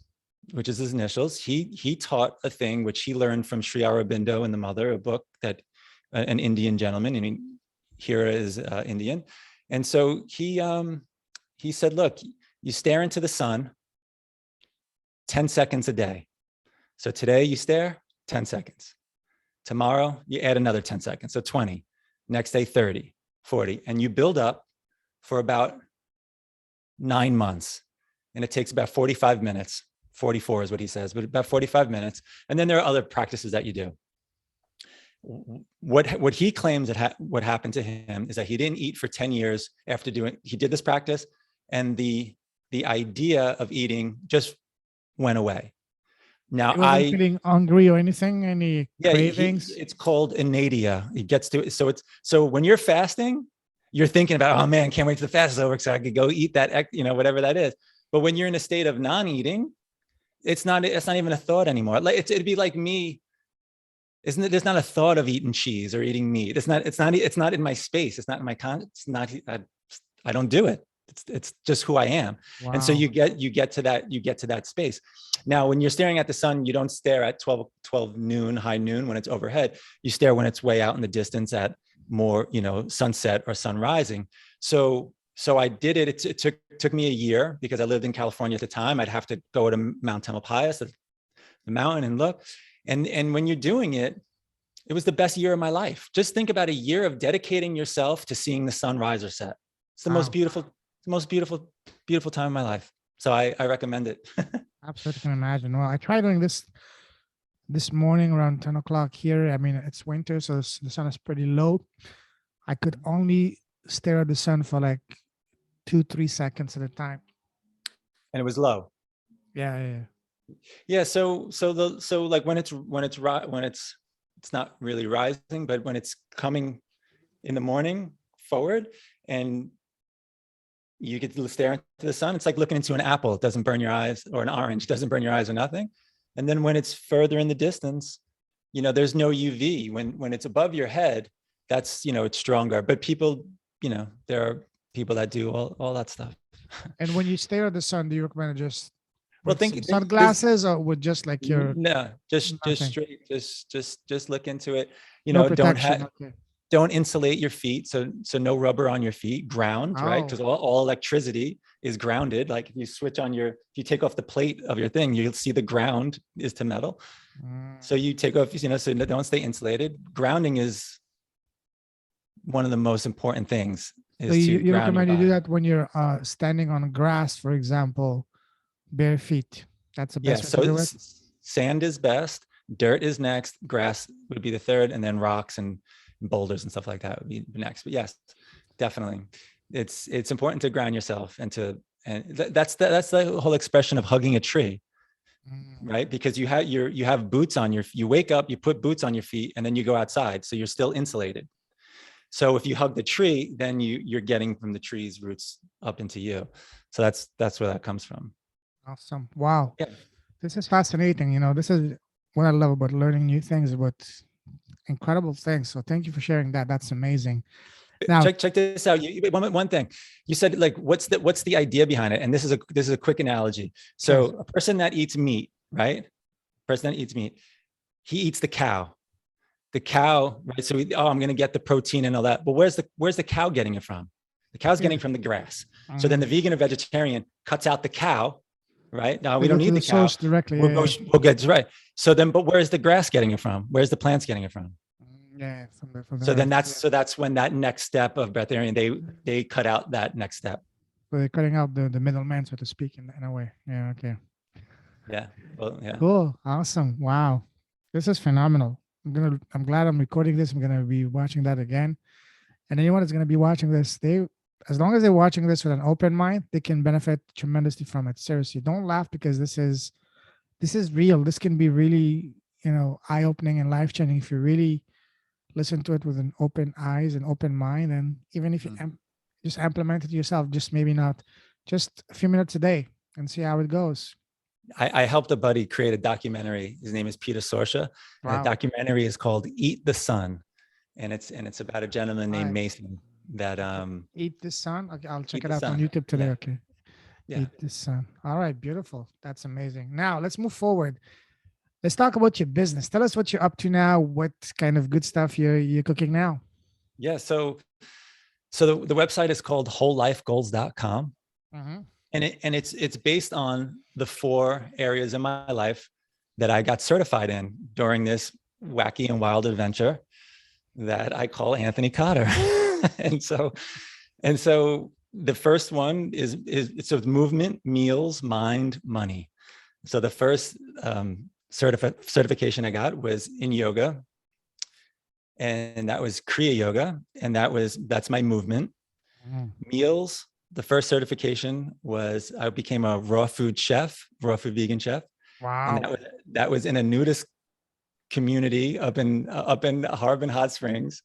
which is his initials, he taught a thing which he learned from Sri Aurobindo and the Mother, a book that an Indian gentleman, Hira is Indian. And so he said, look, you stare into the sun 10 seconds a day. So today you stare 10 seconds. Tomorrow you add another 10 seconds. So 20, next day, 30, 40, and you build up for about 9 months. And it takes about 45 minutes. 44 is what he says, but about 45 minutes. And then there are other practices that you do. What he claims what happened to him is that he didn't eat for 10 years after he did this practice, and the idea of eating just went away. Now he wasn't feeling hungry or anything, any cravings? It's called anadia. He gets to it. So when you're fasting, you're thinking about, oh man, can't wait till the fast is over so I could go eat that, whatever that is. But when you're in a state of non-eating, it's not even a thought anymore. Like it'd be like me, isn't it? There's not a thought of eating cheese or eating meat. It's not in my space. It's not in my I don't do it. It's just who I am. Wow. And so you get to that space. Now, when you're staring at the sun, you don't stare at 12 noon, high noon when it's overhead. You stare when it's way out in the distance at more, sunset or sun rising. So I did it. It took me a year because I lived in California at the time. I'd have to go to Mount Tamalpais, the mountain, and look. And when you're doing it, it was the best year of my life. Just think about a year of dedicating yourself to seeing the sun rise or set. It's the most beautiful time of my life. So I recommend it. Absolutely, can imagine. Well, I tried doing this morning around 10 o'clock here. It's winter, so the sun is pretty low. I could only stare at the sun for like 2-3 seconds at a time, and it was low. Yeah. So like when it's not really rising, but when it's coming in the morning forward, and you get to stare into the sun, it's like looking into an apple. It doesn't burn your eyes, or an orange doesn't burn your eyes or nothing. And then when it's further in the distance, there's no UV. When it's above your head, that's it's stronger. But people, there are people that do all that stuff. And when you stare at the sun, do you recommend just Well, With think some there's sunglasses or with just like your no, just nothing, straight, just look into it. You no know, protection? Okay. don't insulate your feet. So no rubber on your feet, ground, right? Oh. Because all electricity is grounded. Like if you switch on if you take off the plate of your thing, you'll see the ground is to metal. Mm. So you take off, you know, so don't stay insulated. Grounding is one of the most important things, So is you, to you ground your recommend you do body. that when you're standing on grass, for example, bare feet. That's the Yeah. best way to So do it. sand is best, dirt is next, grass would be the third, and then rocks and boulders and stuff like that would be next. But yes, definitely, it's important to ground yourself and that's the whole expression of hugging a tree, Mm. right? Because you have boots on you wake up, you put boots on your feet, and then you go outside, so you're still insulated. So if you hug the tree, then you're getting from the tree's roots up into you. So that's where that comes from. Awesome. Wow. Yeah. This is fascinating. This is what I love about learning new things, about incredible things. So thank you for sharing that. That's amazing. Now, Check this out. One thing you said, like, what's the idea behind it? And this is a quick analogy. So a person that eats meat, right? Person that eats meat, he eats the cow. The cow, right? So I'm going to get the protein and all that. But where's the cow getting it from? The cow's getting it from the grass. So then the vegan or vegetarian cuts out the cow, right? Now we don't need the cow. Source directly. We'll get right. So then, but where's the grass getting it from? Where's the plants getting it from? Yeah. From the So then earth. that's when that next step of breatharian, they cut out that next step. So they're cutting out the middleman, so to speak, in a way. Yeah. Okay. Yeah. Well, yeah. Cool. Awesome. Wow. This is phenomenal. I'm glad I'm recording this. I'm gonna be watching that again. And anyone that's gonna be watching this, as long as they're watching this with an open mind, they can benefit tremendously from it. Seriously, don't laugh, because this is real. This can be really, eye-opening and life-changing if you really listen to it with an open eyes and open mind. And even if you just implement it yourself, just maybe not just a few minutes a day, and see how it goes. I helped a buddy create a documentary. His name is Peter Sorsha. Wow. And the documentary is called Eat the Sun. And it's about a gentleman named Mason that Eat the Sun. Okay, I'll check Eat it the out on Sun. YouTube today. Yeah. Okay. Yeah. Eat the Sun. All right, beautiful. That's amazing. Now let's move forward. Let's talk about your business. Tell us what you're up to now. What kind of good stuff you're cooking now? Yeah. So the website is called wholelifegoals.com. Mm-hmm. And it's based on the 4 areas in my life that I got certified in during this wacky and wild adventure that I call Anthony Cotter. and so the first one is movement, meals, mind, money. So the first certification I got was in yoga, and that was Kriya Yoga, and that's my movement. Meals. The first certification was I became a raw food vegan chef. Wow. And that was in a nudist community up in Harbin Hot Springs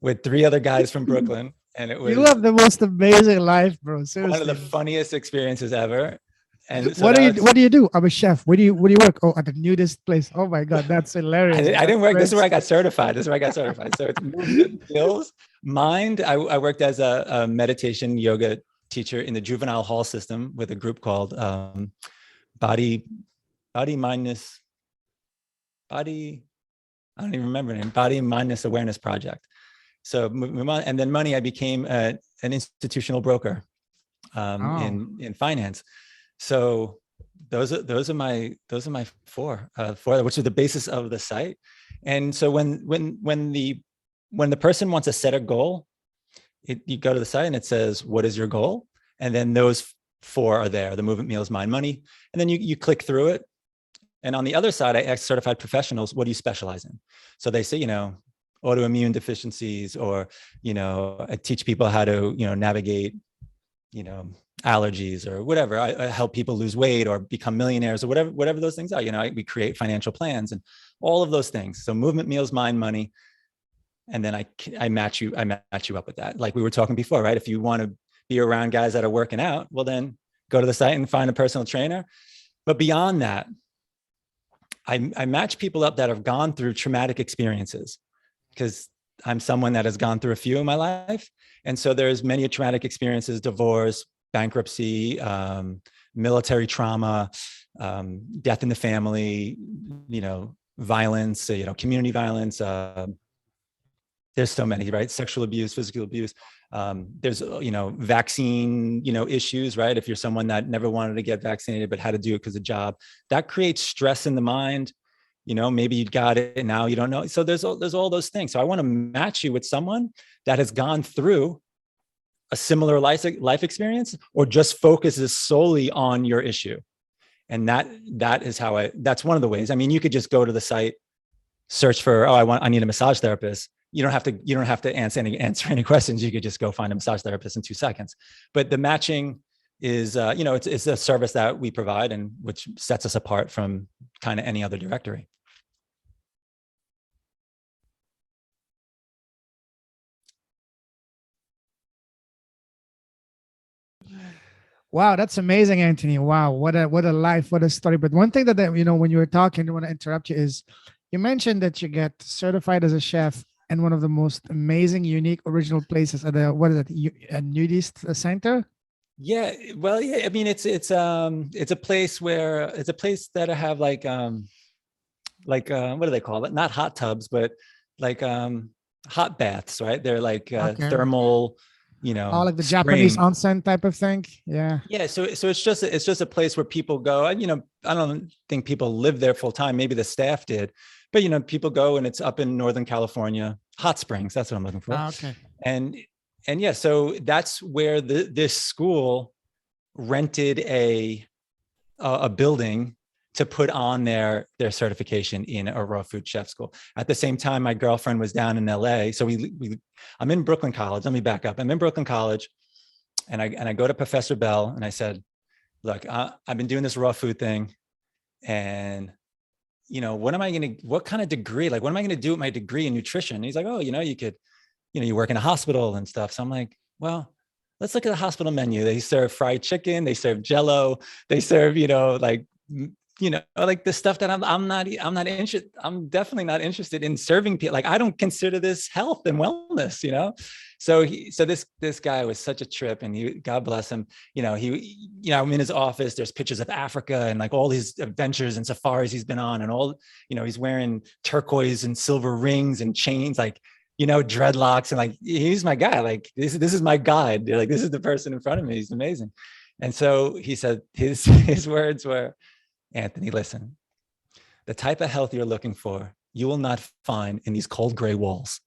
with 3 other guys from Brooklyn. And it was you have the most amazing life, bro. Seriously. one of the funniest experiences ever. And so what do you do? I'm a chef. Where do you work? Oh, at the nudist place. Oh my God, that's hilarious. I didn't work. This is where I got certified. So it's movement, skills, mind. I worked as a meditation yoga teacher in the Juvenile hall system with a group called Body. I don't even remember the name. Body Mindness Awareness Project. So and then money. I became an institutional broker in finance. So those are my 4, which are the basis of the site. And so when the person wants to set a goal, you go to the site and it says, what is your goal? And then those 4 are there: the movement, meals, mind, money. And then you click through it. And on the other side, I ask certified professionals, what do you specialize in? So they say, autoimmune deficiencies, or, I teach people how to, navigate, allergies or whatever. I help people lose weight or become millionaires or whatever those things are. We create financial plans and all of those things. So movement, meals, mind, money. And then I match you up with that. Like we were talking before, right? If you want to be around guys that are working out, well, then go to the site and find a personal trainer. But beyond that, I match people up that have gone through traumatic experiences, because I'm someone that has gone through a few in my life. And so there's many traumatic experiences: divorce, bankruptcy, military trauma, death in the family, violence, community violence. There's so many, right? Sexual abuse, physical abuse. There's, vaccine, issues, right? If you're someone that never wanted to get vaccinated, but had to do it because of job, that creates stress in the mind. Maybe you got it and now you don't know. So there's all those things. So I want to match you with someone that has gone through a similar life experience, or just focuses solely on your issue. And that is how that's one of the ways. I mean, you could just go to the site, search for, I need a massage therapist. You don't have to answer any questions. You could just go find a massage therapist in 2 seconds. But the matching is, it's a service that we provide, and which sets us apart from kind of any other directory. Wow, that's amazing, Anthony. Wow, what a life, what a story. But one thing that when you were talking, I don't want to interrupt you, is you mentioned that you get certified as a chef in one of the most amazing, unique, original places at a Nudist center. Yeah, well, yeah. I mean, it's a place that I have like what do they call it? Not hot tubs, but like hot baths, right? They're like thermal. Like the Japanese onsen type of thing. Yeah. Yeah. So it's just a place where people go. And, I don't think people live there full time. Maybe the staff did, but people go, and it's up in Northern California, hot springs. That's what I'm looking for. Okay. And yeah, so that's where this school rented a building to put on their certification in a raw food chef school. At the same time, my girlfriend was down in LA. So I'm in Brooklyn College. Let me back up. I'm in Brooklyn College, and I go to Professor Bell, and I said, look, I've been doing this raw food thing, and what kind of degree, what am I going to do with my degree in nutrition? And he's like, oh, you could, you work in a hospital and stuff. So I'm like, well, let's look at the hospital menu. They serve fried chicken, they serve Jello, they serve, like the stuff that I'm not interested. I'm definitely not interested in serving people. Like, I don't consider this health and wellness, So this guy was such a trip, and God bless him. I'm in his office. There's pictures of Africa and like all these adventures and safaris he's been on, and all, he's wearing turquoise and silver rings and chains, like, dreadlocks, and like, he's my guy. Like, this is my guide. Like, this is the person in front of me. He's amazing. And so he said, his words were, Anthony, listen, the type of health you're looking for, you will not find in these cold gray walls.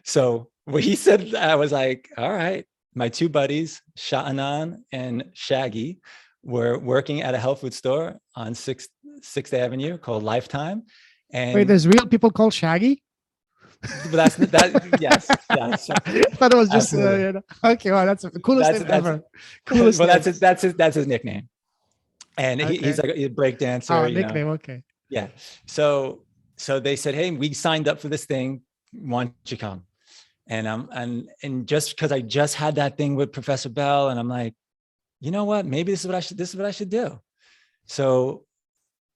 So what he said, I was like, all right. My 2 buddies, Sha'anan and Shaggy, were working at a health food store on 6th Avenue called Lifetime. And wait, there's real people called Shaggy? But yes. I thought it was just okay. Wow, that's the coolest thing ever. Coolest. Well, that's his nickname, and he's like a break dancer. Oh, nickname. Okay. Yeah. So they said, hey, we signed up for this thing. Why don't you come? And just because I just had that thing with Professor Bell, and I'm like, you know what? Maybe this is what I should do. So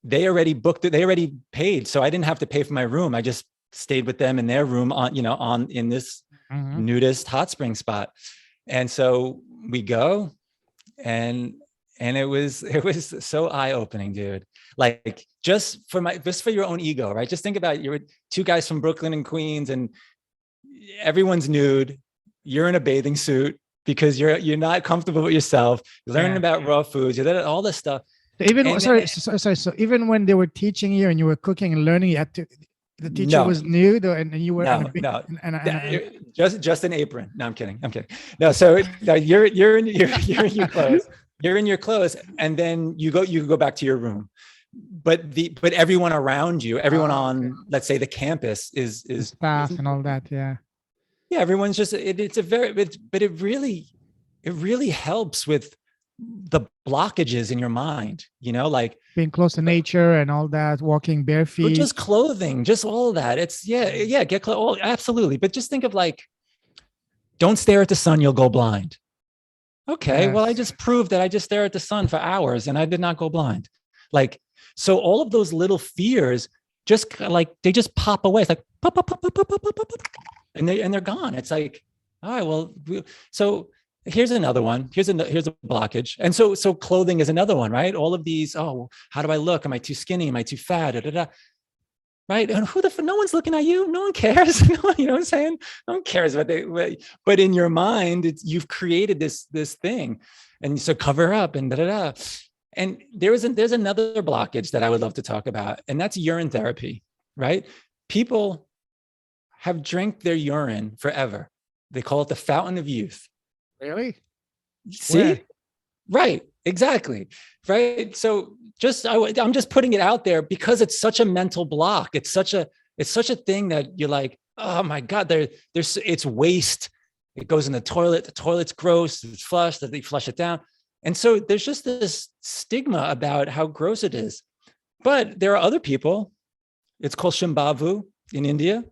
they already booked it. They already paid, so I didn't have to pay for my room. I just stayed with them in their room in this Nudist hot spring spot. And so we go, and it was so eye-opening, dude. Like, just for your own ego, right? Just think about it. You're 2 guys from Brooklyn and Queens, and everyone's nude. You're in a bathing suit because you're not comfortable with yourself. You're learning about raw foods, you're learning all this stuff. So even when they were teaching you and you were cooking and learning, you had to, the teacher was nude, and you were just an apron. No, I'm kidding. No, so you're in your clothes. You're in your clothes, and then you go back to your room. But everyone around you, on, let's say, the campus is staff and all that. Yeah. Everyone's just but it really helps with the blockages in your mind, like being close to nature and all that, walking bare feet, just clothing, just all of that. It's get clothes. Oh, absolutely. But just think of like, don't stare at the sun, you'll go blind. Okay. Yes. Well, I just proved that I just stare at the sun for hours and I did not go blind. Like, so all of those little fears just like, they just pop away. It's like, pop, pop, pop, pop, pop, pop, pop, pop, and they're gone. It's like, all right, well, so here's another one. Here's a blockage. And so clothing is another one, right? All of these, oh, how do I look? Am I too skinny? Am I too fat? Da, da, da. Right? And no one's looking at you. No one cares. You know what I'm saying? No one cares but in your mind, you've created this thing. And so cover up and da, da, da. And there's another blockage that I would love to talk about, and that's urine therapy, right? People have drank their urine forever. They call it the fountain of youth. Really? See? Where? Right, exactly. Right. So I'm just putting it out there because it's such a mental block. It's such a thing that you're like, oh my God, it's waste. It goes in the toilet. The toilet's gross. It's flushed. They flush it down. And so there's just this stigma about how gross it is. But there are other people. It's called Shambhavu in India.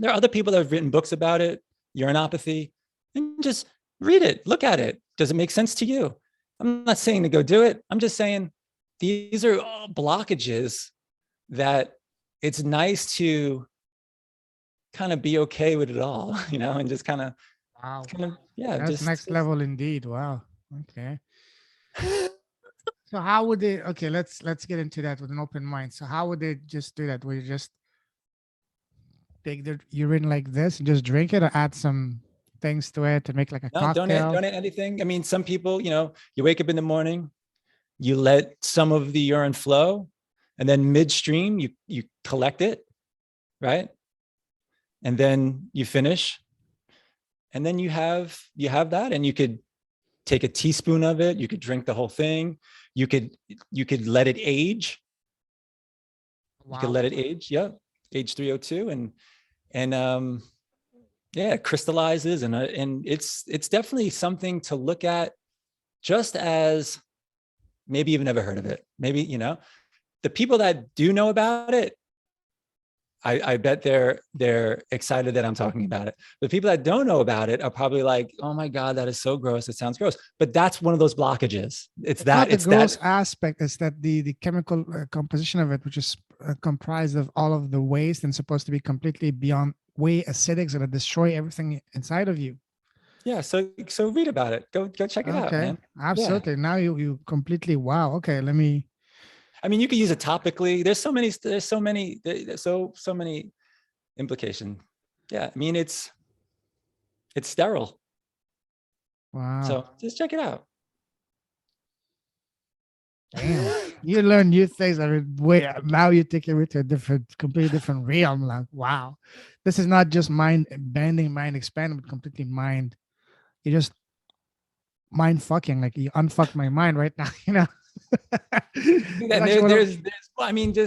There are other people that have written books about it, urinopathy, and just read it, look at it. Does it make sense to you? I'm not saying to go do it. I'm just saying these are all blockages that it's nice to kind of be okay with it all, and just kind of, Wow. yeah. That's next level indeed. Wow. Okay. So how would they, okay, let's get into that with an open mind. So how would they just do that? Would you just take the urine like this and just drink it, or add some things to it to make like a No, cocktail? don't add anything. I mean, some people, you wake up in the morning, you let some of the urine flow, and then midstream, you collect it, right? And then you finish, and then you have that, and you could take a teaspoon of it. You could drink the whole thing. You could let it age. Wow. You could let it age. Yeah, age 302, and yeah, it crystallizes, and it's definitely something to look at, just as maybe you've never heard of it. Maybe, the people that do know about it, I bet they're excited that I'm talking about it. The people that don't know about it are probably like, oh my God, that is so gross. It sounds gross. But that's one of those blockages. It's not the gross aspect. It's that the chemical composition of it, which is comprised of all of the waste and supposed to be completely beyond way acidic, that destroy everything inside of you. Yeah. So read about it. Go check it out, man. Absolutely. Yeah. Now you completely, wow. Okay. Let me. I mean, you could use it topically. There's so many implications. Yeah. I mean, it's sterile. Wow. So just check it out. Damn. You learn new things. I mean, now you take it to a completely different realm. Like, wow, this is not just mind bending, mind expanding, but completely mind. You just mind fucking, like you unfucked my mind right now, there's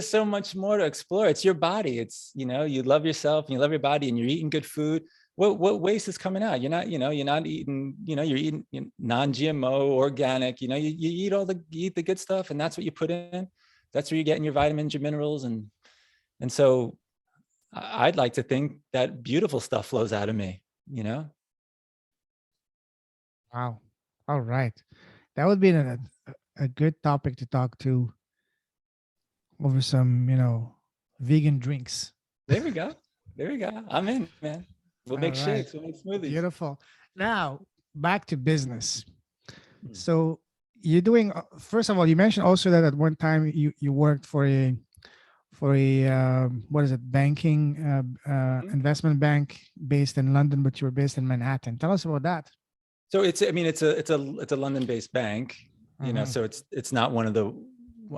so much more to explore. It's your body. It's, you love yourself and you love your body, and you're eating good food. What waste is coming out? You're not eating, you're eating non-GMO, organic, you eat the good stuff, and that's what you put in. That's where you're getting your vitamins, your minerals. And so I'd like to think that beautiful stuff flows out of me, Wow. All right. That would be a good topic to talk to over some, vegan drinks. There we go. I'm in, man. We'll make shakes. We'll make smoothies. Beautiful. Now back to business. So you're doing, first of all, you mentioned also that at one time you worked for a what is it, banking investment bank based in London, but you were based in Manhattan. Tell us about that. So it's a London-based bank, so it's not one of the,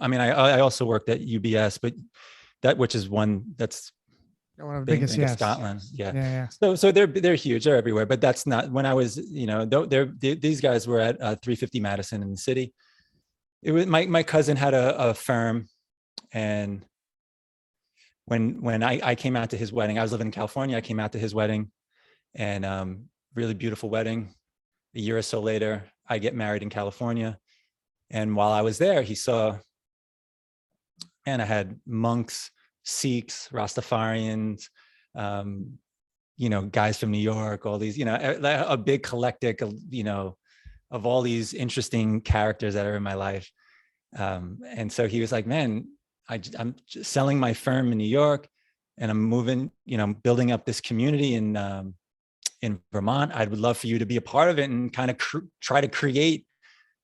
I mean, I also worked at UBS, but which is one that's one of the biggest, yes. Scotland. Yeah. So they're huge. They're everywhere, but that's not when I was, these guys were at 350 Madison in the city. It was my cousin had a firm, and when I came out to his wedding, I was living in California. I came out to his wedding, and really beautiful wedding. A year or so later, I get married in California. And while I was there, he saw, and I had monks, Sikhs, Rastafarians, guys from New York, all these, a big collective, of all these interesting characters that are in my life. And so he was like, man, I'm selling my firm in New York, and I'm moving, building up this community in in Vermont. I would love for you to be a part of it and kind of try to create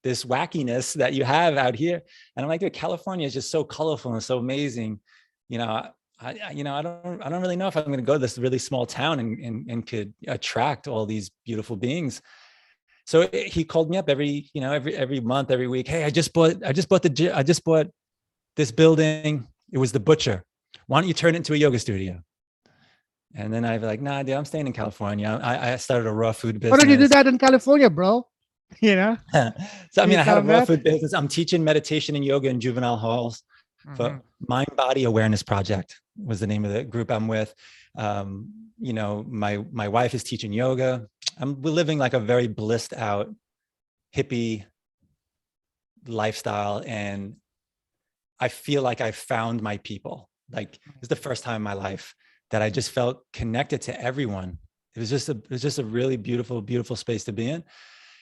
this wackiness that you have out here. And I'm like, dude, California is just so colorful and so amazing. You know, I don't really know if I'm going to go to this really small town and could attract all these beautiful beings. So he called me up every month, every week. Hey, I just bought this building. It was the Butcher. Why don't you turn it into a yoga studio? And then I'd be like, nah, dude, I'm staying in California. I started a raw food business. Why don't you do that in California, bro? You know? So, I mean, I had a raw food business. I'm teaching meditation and yoga in juvenile halls. For Mind Body Awareness Project was the name of the group I'm with. You know, my wife is teaching yoga. We're living like a very blissed out hippie lifestyle. And I feel like I found my people. Like it's the first time in my life that I just felt connected to everyone. It was just a really beautiful, beautiful space to be in.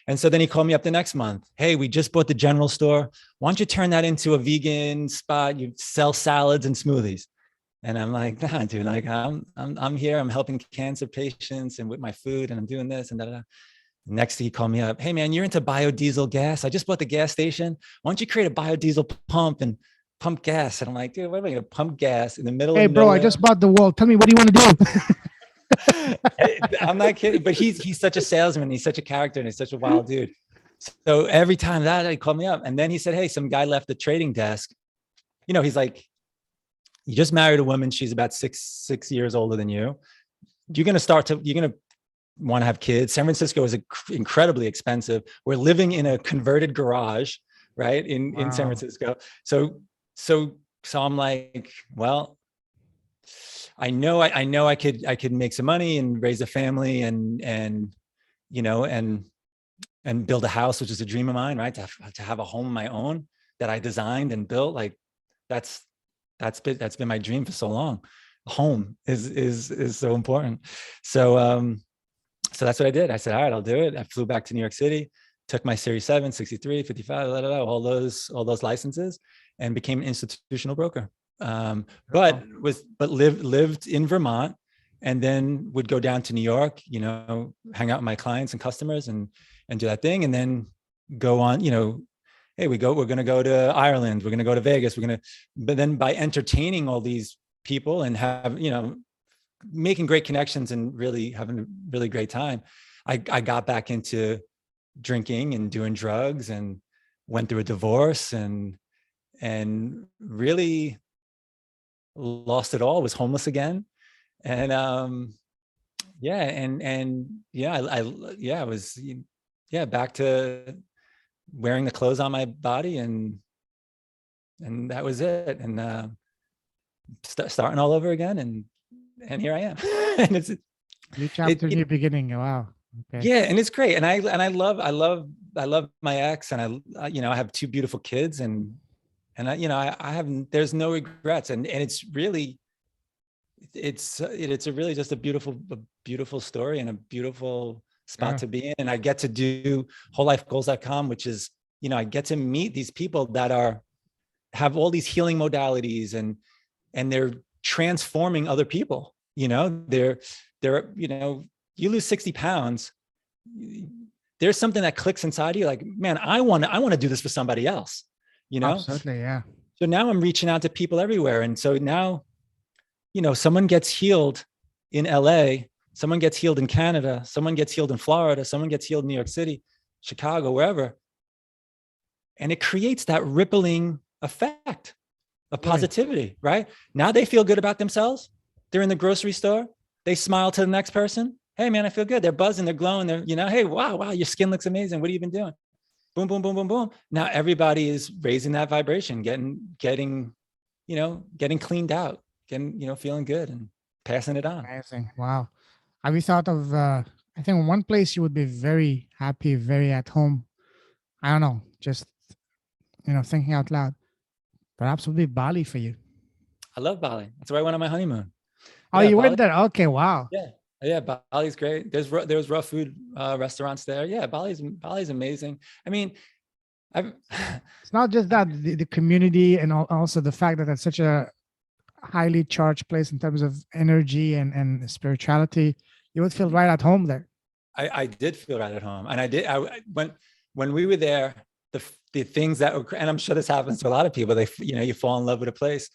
And so then he called me up the next month. Hey, we just bought the general store. Why don't you turn that into a vegan spot? You sell salads and smoothies. And I'm like, nah, dude, like I'm here. I'm helping cancer patients and with my food and I'm doing this and da. Next, he called me up. Hey man, you're into biodiesel gas. I just bought the gas station. Why don't you create a biodiesel pump and pump gas? And I'm like, dude, what am I going to pump gas in the middle of nowhere? Hey bro, I just bought the wall. Tell me, what do you want to do? I'm not kidding, but he's such a salesman. He's such a character and he's such a wild dude. So every time that he called me up and then he said, hey, some guy left the trading desk. You know, he's like, you just married a woman. She's about six years older than you. You're going to want to have kids. San Francisco is incredibly expensive. We're living in a converted garage, right? In San Francisco. So I'm like, well, I know I could make some money and raise a family and you know, and build a house, which is a dream of mine, right? To have a home of my own that I designed and built. Like that's been my dream for so long. Home is so important. So that's what I did. I said, all right, I'll do it. I flew back to New York City, took my Series 7, 63, 55, all those licenses and became an institutional broker. But lived in Vermont and then would go down to New York, you know, hang out with my clients and customers and do that thing. And then go on, you know, hey, we're going to go to Ireland. We're going to go to Vegas. But then by entertaining all these people and have, you know, making great connections and really having a really great time, I got back into drinking and doing drugs and went through a divorce and really lost it all, was homeless again. And I was back to wearing the clothes on my body and that was it. And starting all over again and here I am. And it's New chapter, new beginning. Wow. Okay. Yeah, and it's great. And I love my ex and I have 2 beautiful kids and there's no regrets and it's really it's a really just a beautiful story and a beautiful spot to be in. And I get to do wholelifegoals.com, which is, you know, I get to meet these people that have all these healing modalities and they're transforming other people. You know, they're, you know, you lose 60 pounds. There's something that clicks inside you. Like, man, I want to do this for somebody else, you know? Absolutely. Yeah. So now I'm reaching out to people everywhere. And so now, you know, someone gets healed in LA, someone gets healed in Canada, someone gets healed in Florida, someone gets healed in New York City, Chicago, wherever. And it creates that rippling effect of positivity, right? Now they feel good about themselves. They're in the grocery store. They smile to the next person. Hey man, I feel good. They're buzzing, they're glowing. They're, you know, hey, wow, your skin looks amazing. What have you been doing? Boom, boom, boom, boom, boom. Now everybody is raising that vibration, getting cleaned out, feeling good and passing it on. Amazing. Wow. Have you thought of, I think one place you would be very happy, very at home. I don't know, just, thinking out loud. Perhaps would be Bali for you. I love Bali. That's where I went on my honeymoon. Oh, you went there? Okay. Wow. Yeah. Bali's great. There's raw food restaurants there. Yeah. Bali's amazing. I mean, it's not just that the community and also the fact that it's such a highly charged place in terms of energy and spirituality. You would feel right at home there. I did feel right at home. And I did, when we were there, the things that were, and I'm sure this happens to a lot of people, you fall in love with a place.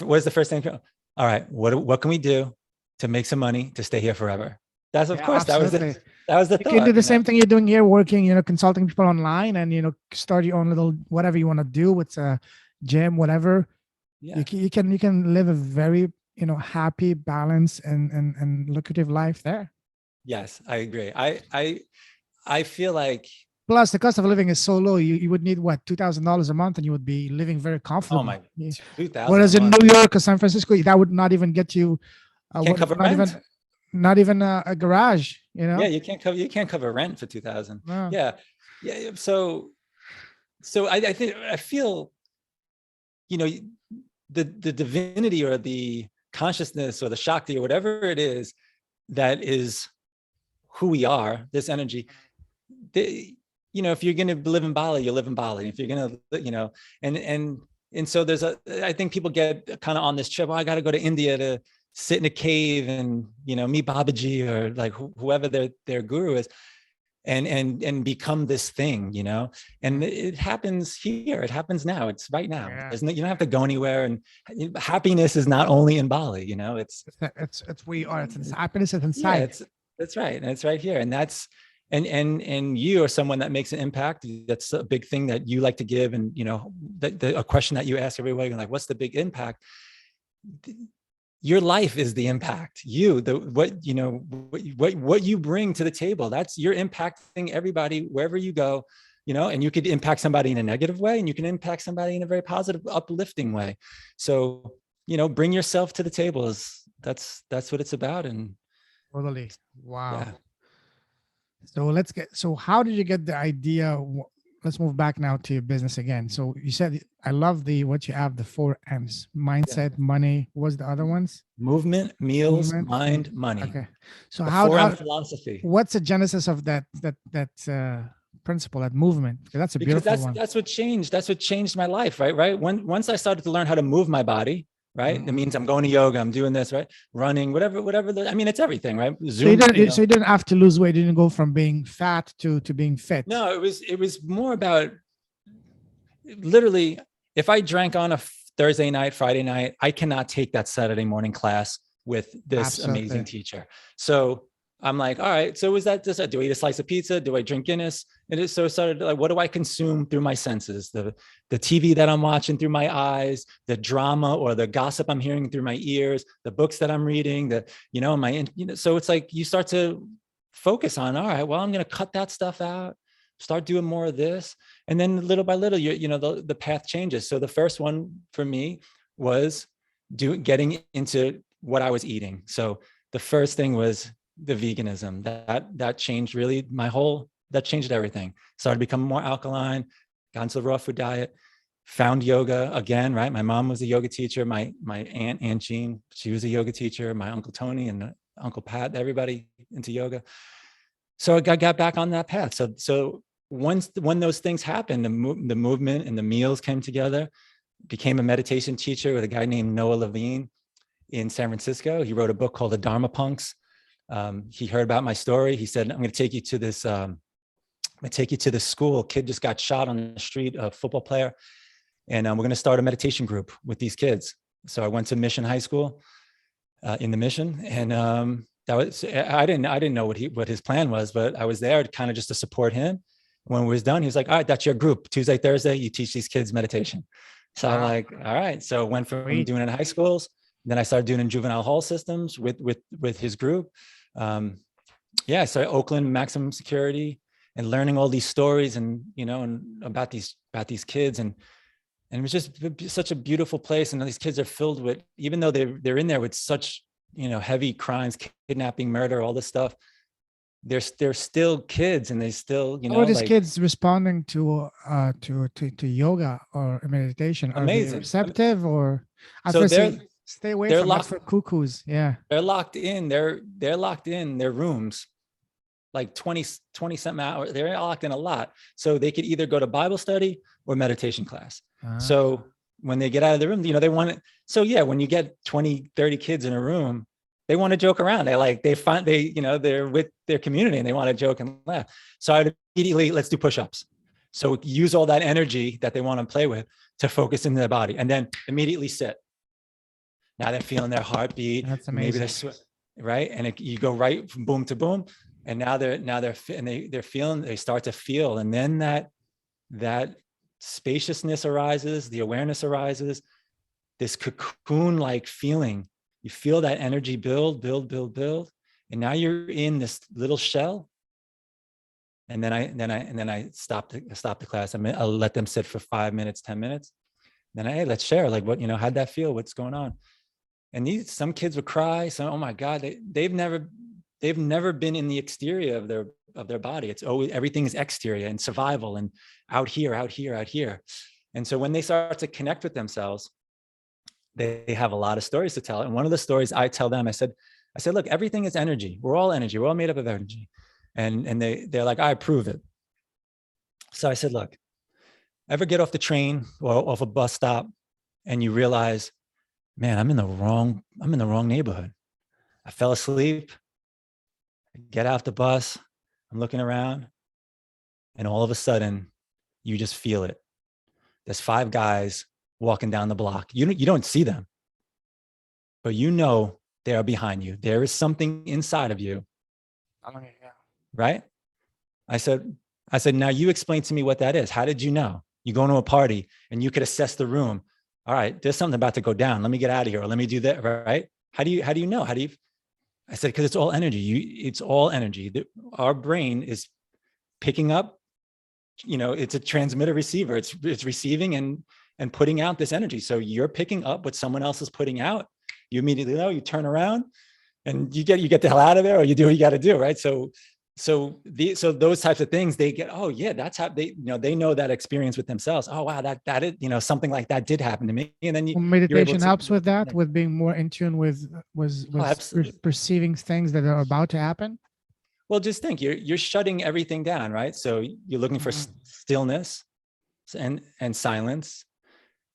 What is the first thing? All right, what can we do to make some money to stay here forever? That's of course, absolutely. that was the You thought. can do the same thing you're doing here, working, consulting people online, and start your own little whatever you want to do with a gym, whatever. Yeah. You can live a very happy, balanced, and lucrative life there. Yes, I agree. I feel like, plus the cost of living is so low. You would need what, $2,000 a month, and you would be living very comfortable. oh my, 2,000. Whereas in New York or San Francisco, that would not even get you. Can't cover rent. Not even a garage. Yeah, you can't cover rent for 2,000. No. Yeah. So I feel, the divinity or the consciousness or the Shakti or whatever it is that is who we are, this energy, if you're going to live in Bali, you live in Bali. If you're going to, and so I think people get kind of on this trip. I got to go to India to sit in a cave and, meet Babaji or like whoever their guru is, and become this thing, and it happens here. It happens now. It's right now. Yeah. You don't have to go anywhere. And happiness is not only in Bali, it's we are. It's happiness is inside. Yeah, that's right. And it's right here. And that's, and you are someone that makes an impact. That's a big thing that you like to give. And, a question that you ask everybody, like, what's the big impact? Your life is the impact. What you bring to the table, you're impacting everybody wherever you go, and you could impact somebody in a negative way, and you can impact somebody in a very positive, uplifting way. So, bring yourself to the table. That's what it's about. And totally. Wow. Yeah. So how did you get the idea? Let's move back now to your business again. So you said, I love what you have, the 4 M's: mindset, money. What was the other ones? Movement, meals, mind, money. Okay. So the how 4M philosophy. What's the genesis of that principle, that movement? Because that's a beautiful one. That's what changed. That's what changed my life. Right. Once I started to learn how to move my body, right? It means I'm going to yoga, I'm doing this, right? Running, whatever. It's everything, right? Zoom, so you didn't have to lose weight. You didn't go from being fat to being fit. No, it was more about, literally, if I drank on a Thursday night, Friday night, I cannot take that Saturday morning class with this amazing teacher. So I'm like, all right, so is that just, do I eat a slice of pizza? Do I drink Guinness? And it started like, what do I consume through my senses? The TV that I'm watching through my eyes, the drama or the gossip I'm hearing through my ears, the books that I'm reading, so it's like, you start to focus on, all right, well, I'm going to cut that stuff out, start doing more of this. And then little by little, the path changes. So the first one for me was getting into what I was eating. So the first thing was the veganism. That changed really that changed everything. Started becoming more alkaline, got into the raw food diet, found yoga again, right? My mom was a yoga teacher. My Aunt Jean, she was a yoga teacher. My Uncle Tony and Uncle Pat, everybody into yoga. So I got back on that path. So when those things happened, the movement and the meals came together, became a meditation teacher with a guy named Noah Levine in San Francisco. He wrote a book called The Dharma Punks. He heard about my story. He said, I'm going to take you to this, school. A kid just got shot on the street, a football player. And we're going to start a meditation group with these kids. So I went to Mission High School in the Mission. And I didn't know what his plan was, but I was there kind of just to support him. When we was done, he was like, all right, that's your group. Tuesday, Thursday, you teach these kids meditation. So I'm like, all right. So I went from doing it in high schools. Then I started doing in juvenile hall systems with his group. I started Oakland maximum security and learning all these stories and about these kids, and it was just such a beautiful place. And these kids are filled with, even though they're in there with such heavy crimes, kidnapping, murder, all this stuff, they're still kids, and they still How are these kids responding to yoga or meditation? Are amazing. They receptive, or stay away from that for cuckoos? Yeah, they're locked in. They're locked in their rooms, like 20 something hours. They're locked in a lot, so they could either go to Bible study or meditation class. So when they get out of the room, they want it. So yeah, when you get 20, 30 kids in a room, they want to joke around. They're with their community and they want to joke and laugh. So I would immediately, let's do push-ups. So use all that energy that they want to play with to focus into their body, and then immediately sit. Now they're feeling their heartbeat. That's amazing. Maybe they're right, and you go right from boom to boom, and they start to feel, and then that spaciousness arises, the awareness arises, this cocoon-like feeling. You feel that energy build, and now you're in this little shell. And then I stop the class. I'll let them sit for 5 minutes, 10 minutes. Then hey, let's share, like, what, how'd that feel? What's going on? And some kids would cry. So, oh my God, they've never been in the exterior of their body. It's always, everything is exterior and survival and out here. And so when they start to connect with themselves, they have a lot of stories to tell. And one of the stories I tell them, I said, look, everything is energy. We're all energy. We're all made up of energy. And they're like, I approve it. So I said, look, ever get off the train or off a bus stop and you realize, man, I'm in the wrong neighborhood. I fell asleep. I get off the bus. I'm looking around, and all of a sudden, you just feel it. There's 5 guys walking down the block. You don't see them, but they are behind you. There is something inside of you. Right? I said, now you explain to me what that is. How did you know? You go to a party and you could assess the room. All right, there's something about to go down. Let me get out of here, or let me do that, right? How do you know? I said, because it's all energy. It's all energy. Our brain is picking up, it's a transmitter receiver. It's receiving and putting out this energy. So you're picking up what someone else is putting out. You immediately know, you turn around and you get the hell out of there, or you do what you got to do, right? So those types of things, they get, oh yeah, that's how they know that experience with themselves. Oh wow, that is, something like that did happen to me. And then meditation helps with that, with being more in tune with perceiving things that are about to happen. Well, just think, you're shutting everything down, right? So you're looking for stillness and silence.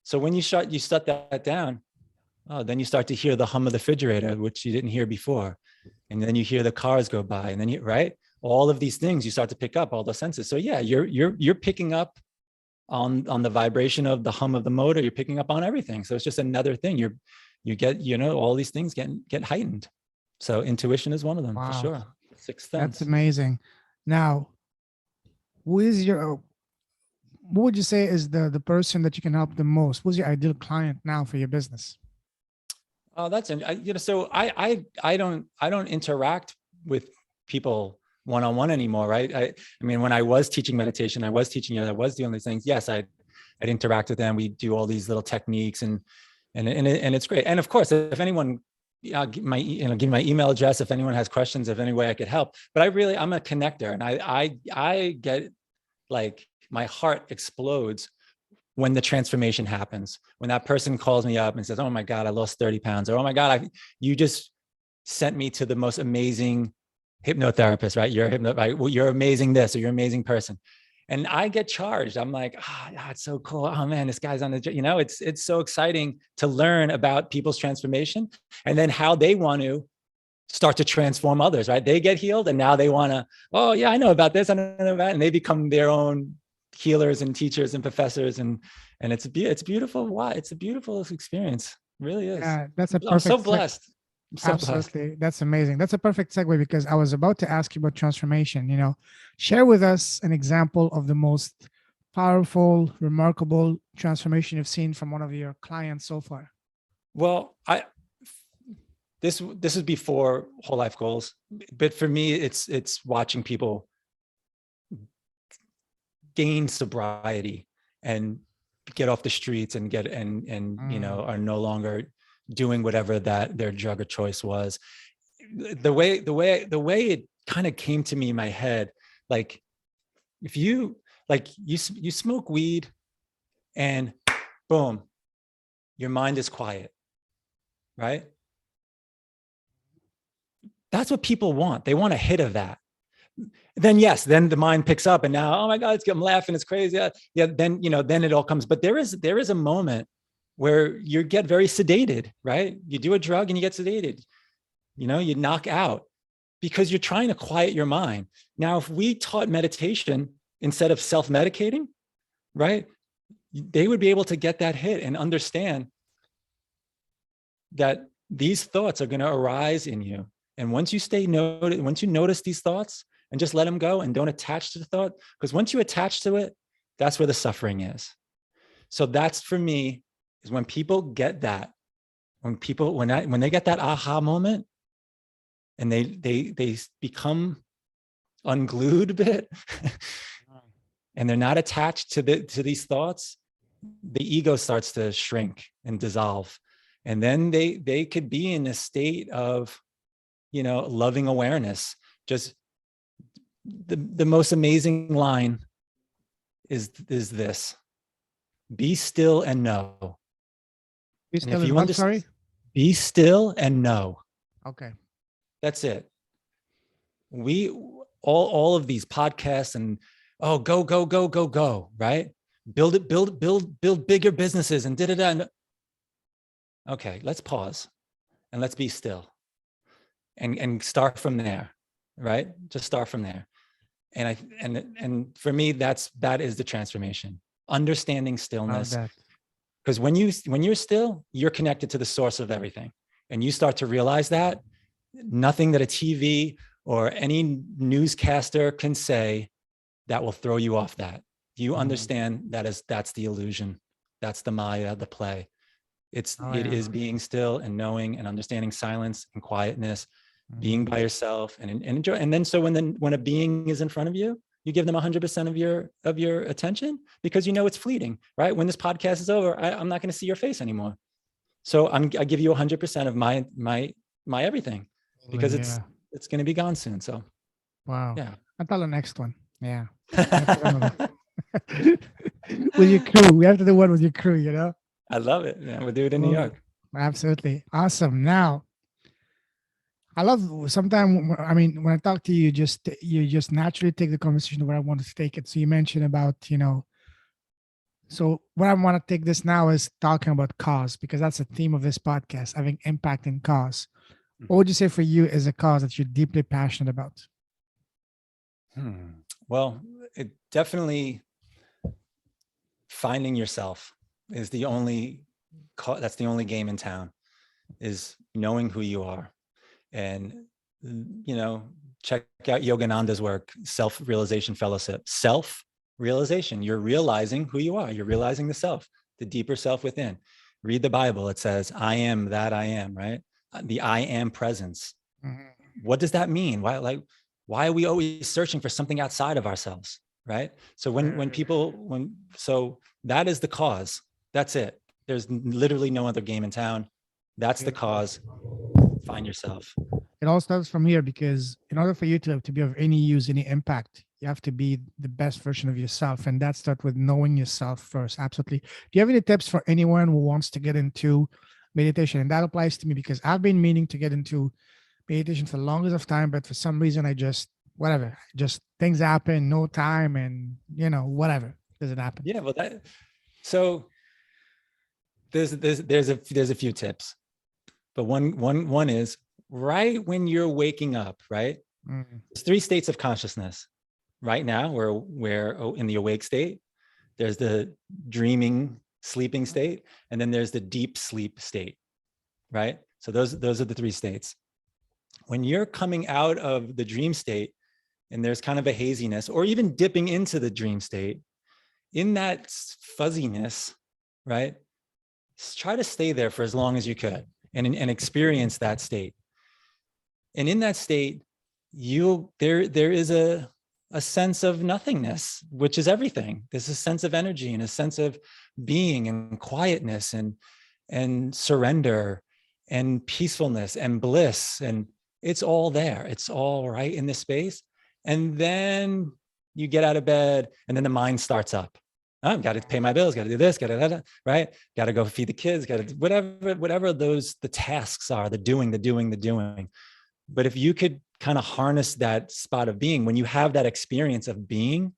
So when you shut that down, then you start to hear the hum of the refrigerator, which you didn't hear before. And then you hear the cars go by, and then right? All of these things you start to pick up, all the senses. So yeah, you're picking up on the vibration of the hum of the motor. You're picking up on everything. So it's just another thing. You get, all these things get heightened. So intuition is one of them. Wow. For sure. 6th sense. That's amazing. Now, what would you say is the person that you can help the most? Who's your ideal client now for your business? Oh, so I don't interact with people one-on-one anymore, right? I mean, when I was teaching meditation, I was doing these things. Yes, I'd interact with them. We do all these little techniques and it's great. And of course, if anyone, give my email address, if anyone has questions, if any way I could help, but I'm a connector, and I get, like, my heart explodes when the transformation happens, when that person calls me up and says, oh my God, I lost 30 pounds, or, oh my God, you just sent me to the most amazing hypnotherapist, right? You're amazing this, or you're an amazing person. And I get charged. I'm like, it's so cool. Oh man, this guy's on the, it's so exciting to learn about people's transformation, and then how they want to start to transform others, right? They get healed, and now they want to, oh yeah, I know about this, I know about that. And they become their own healers and teachers and professors. And it's beautiful. Wow. It's a beautiful experience. It really is. Yeah, that's a perfect. I'm so blessed. Absolutely. That's amazing. That's a perfect segue, because I was about to ask you about transformation. Share with us an example of the most powerful, remarkable transformation you've seen from one of your clients so far. Well, this is before Whole Life Goals, but for me, it's watching people gain sobriety and get off the streets and are no longer doing whatever that their drug of choice was. The way it kind of came to me in my head, like, if you smoke weed and boom, your mind is quiet, right? That's what people want. They want a hit of that. Then yes, then the mind picks up, and now, oh my God, I'm laughing, it's crazy. Yeah. Then it all comes. But there is a moment where you get very sedated, right? You do a drug and you get sedated. you knock out because you're trying to quiet your mind. Now, if we taught meditation instead of self-medicating, right, they would be able to get that hit and understand that these thoughts are going to arise in you. And once you notice these thoughts and just let them go and don't attach to the thought, because once you attach to it, that's where the suffering is. So that's, for me, is when people get that, when they get that aha moment and they become unglued a bit and they're not attached to these thoughts, the ego starts to shrink and dissolve. And then they could be in a state of, loving awareness. Just the most amazing line is this: be still and know. Be And still if you understand, sorry? be still and know. Okay. That's it. We all of these podcasts and go, right? Build bigger businesses and da. Okay, let's pause and let's be still and start from there, right? Just start from there. And for me, that is the transformation. Understanding stillness. Because when you're still, you're connected to the source of everything. And you start to realize that nothing that a TV or any newscaster can say that will throw you off that. You understand that's the illusion. That's the Maya, the play. It is being still and knowing and understanding silence and quietness, being by yourself and enjoy. And then so when a being is in front of you, you give them 100% of your attention because it's fleeting, right? When this podcast is over, I'm not going to see your face anymore. So I give you 100% of my everything because it's going to be gone soon. So wow. Yeah. Until the next one. Yeah. With your crew. We have to do one with your crew, I love it. Yeah, we'll do it in New York. Absolutely. Awesome. Now, I love sometimes, when I talk to you, you just naturally take the conversation where I wanted to take it. So you mentioned about, so where I want to take this now is talking about cause, because that's the theme of this podcast, having impact in cause. What would you say for you is a cause that you're deeply passionate about? Well, it definitely finding yourself is that's the only game in town, is knowing who you are. And, check out Yogananda's work, Self-Realization Fellowship. Self-realization, you're realizing who you are. You're realizing the self, the deeper self within. Read the Bible. It says, I am that I am, right? The I am presence. What does that mean? Why are we always searching for something outside of ourselves, right? So so that is the cause. That's it. There's literally no other game in town. That's the cause. Find yourself. It all starts from here, because in order for you to be of any use, any impact, you have to be the best version of yourself. And that starts with knowing yourself first. Absolutely. Do you have any tips for anyone who wants to get into meditation? And that applies to me because I've been meaning to get into meditation for the longest of time, but for some reason things happen, no time, and whatever doesn't happen. Yeah, well, so there's a few tips, but one is right when you're waking up, right? There's 3 states of consciousness. Right now, we're in the awake state. There's the dreaming, sleeping state, and then there's the deep sleep state, right? So those are the 3 states. When you're coming out of the dream state and there's kind of a haziness, or even dipping into the dream state, in that fuzziness, right? Try to stay there for as long as you could and experience that state. And in that state, there is a sense of nothingness, which is everything. There's a sense of energy and a sense of being and quietness and surrender and peacefulness and bliss. And it's all there. It's all right in this space. And then you get out of bed and then the mind starts up. Oh, got to pay my bills, got to do this, got to, right? Got to go feed the kids, got to whatever the tasks are, the doing. But if you could kind of harness that spot of being, when you have that experience of being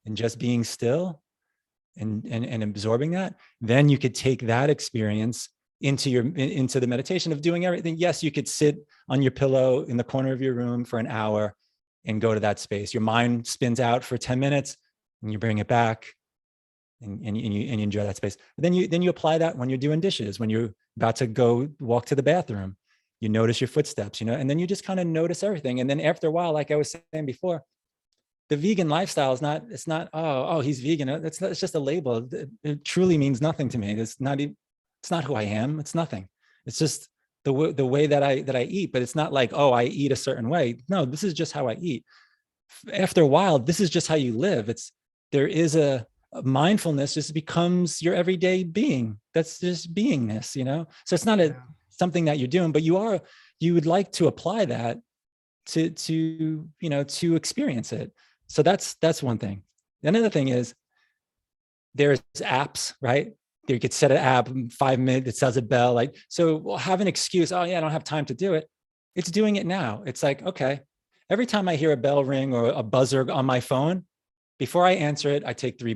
and just being still and absorbing that, then you could take that experience into the meditation of doing everything. Yes, you could sit on your pillow in the corner of your room for an hour and go to that space. Your mind spins out for 10 minutes and you bring it back and you enjoy that space. But then you apply that when you're doing dishes, when you're about to go walk to the bathroom, you notice your footsteps, and then you just kind of notice everything. And then after a while, like I was saying before, the vegan lifestyle is not, it's not, oh, he's vegan. It's just a label. It truly means nothing to me. It's not who I am. It's nothing. It's just the way that I eat, but it's not like, oh, I eat a certain way. No, this is just how I eat. After a while, this is just how you live. There is a mindfulness just becomes your everyday being. That's just beingness, So it's not something that you're doing, but you would like to apply that to experience it. So that's one thing. Another thing is there's apps, right? You could set an app 5 minutes, it sounds a bell. Like, so have an excuse. Oh yeah, I don't have time to do it. It's doing it now. It's like, okay, every time I hear a bell ring or a buzzer on my phone, before I answer it, I take 3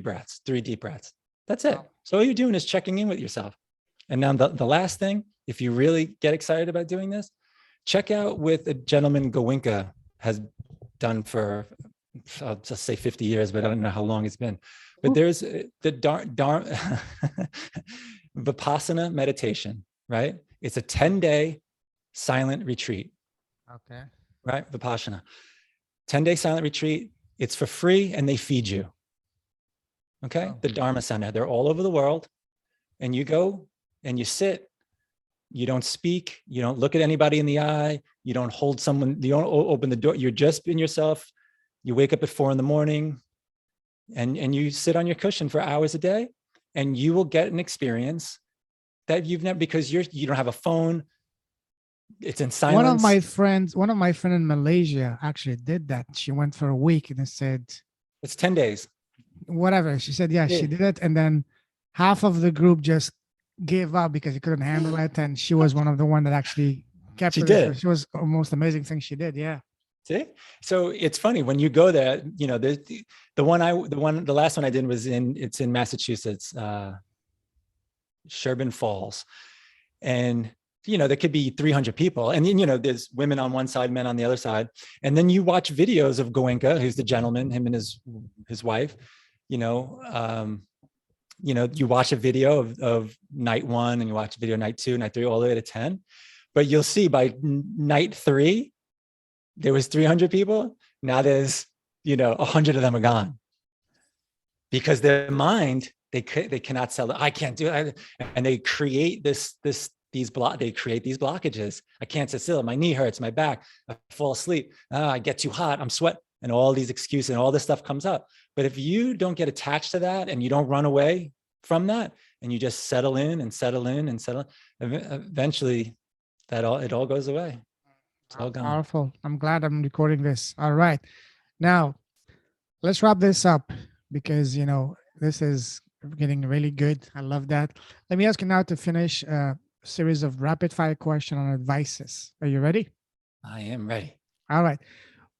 deep breaths. That's it. So all you're doing is checking in with yourself. And now the last thing, if you really get excited about doing this, check out what a gentleman Goenka has done for, I'll just say 50 years, but I don't know how long it's been. But there's the Vipassana meditation, right? It's a 10-day silent retreat. Okay. Right? Vipassana. 10-day silent retreat. It's for free and they feed you. Okay. Oh. The Dharma Center. They're all over the world. And you go and you sit. You don't speak. You don't look at anybody in the eye. You don't hold someone. You don't open the door. You're just in yourself. You wake up at 4 a.m. and you sit on your cushion for hours a day, and you will get an experience that you've never, because you don't have a phone. It's in silence. One of my friends in Malaysia actually did that. She went for a week and it said it's 10 days. Whatever. She said, yeah, she did it. And then half of the group just gave up because he couldn't handle it. And she was one of the one that actually kept it. She was the most amazing thing she did. Yeah. See? So it's funny when you go there, the last one I did was it's in Massachusetts, Sherburne Falls. And, there could be 300 people. And then, there's women on one side, men on the other side. And then you watch videos of Goenka, who's the gentleman, him and his wife, you watch a video of night 1 and you watch a video night 2, night 3, all the way to 10. But you'll see by night 3, there was 300 people. Now there's, 100 of them are gone because their mind, they cannot sell it. I can't do it. And they create these blockages. I can't sit still. My knee hurts, my back, I fall asleep. I get too hot. I'm sweating, and all these excuses and all this stuff comes up. But if you don't get attached to that and you don't run away from that and you just settle in, eventually it all goes away. It's all gone. Powerful. I'm glad I'm recording this. All right. Now, let's wrap this up because, this is getting really good. I love that. Let me ask you now to finish a series of rapid fire questions on advices. Are you ready? I am ready. All right.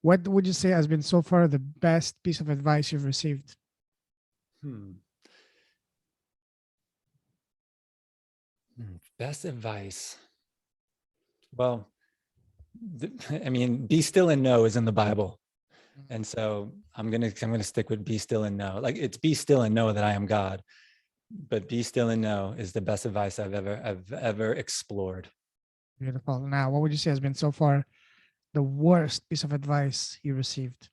What would you say has been so far the best piece of advice you've received? Best advice. Well, be still and know is in the Bible. And so I'm going to stick with be still and know. Like, it's be still and know that I am God, but be still and know is the best advice I've ever explored. Beautiful. Now, what would you say has been so far the worst piece of advice you received?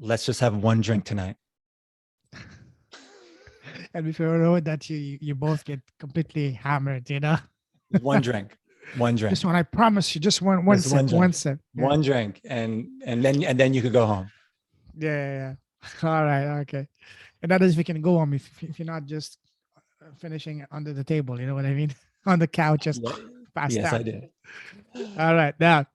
Let's just have one drink tonight. And before you know that you both get completely hammered, One drink. Just one, I promise you, just one sip. Yeah. One drink, and then you could go home. Yeah. All right, okay. And that is if you can go home if you're not just finishing under the table, you know what I mean? On the couch, just passed out. Yes, I did. All right, now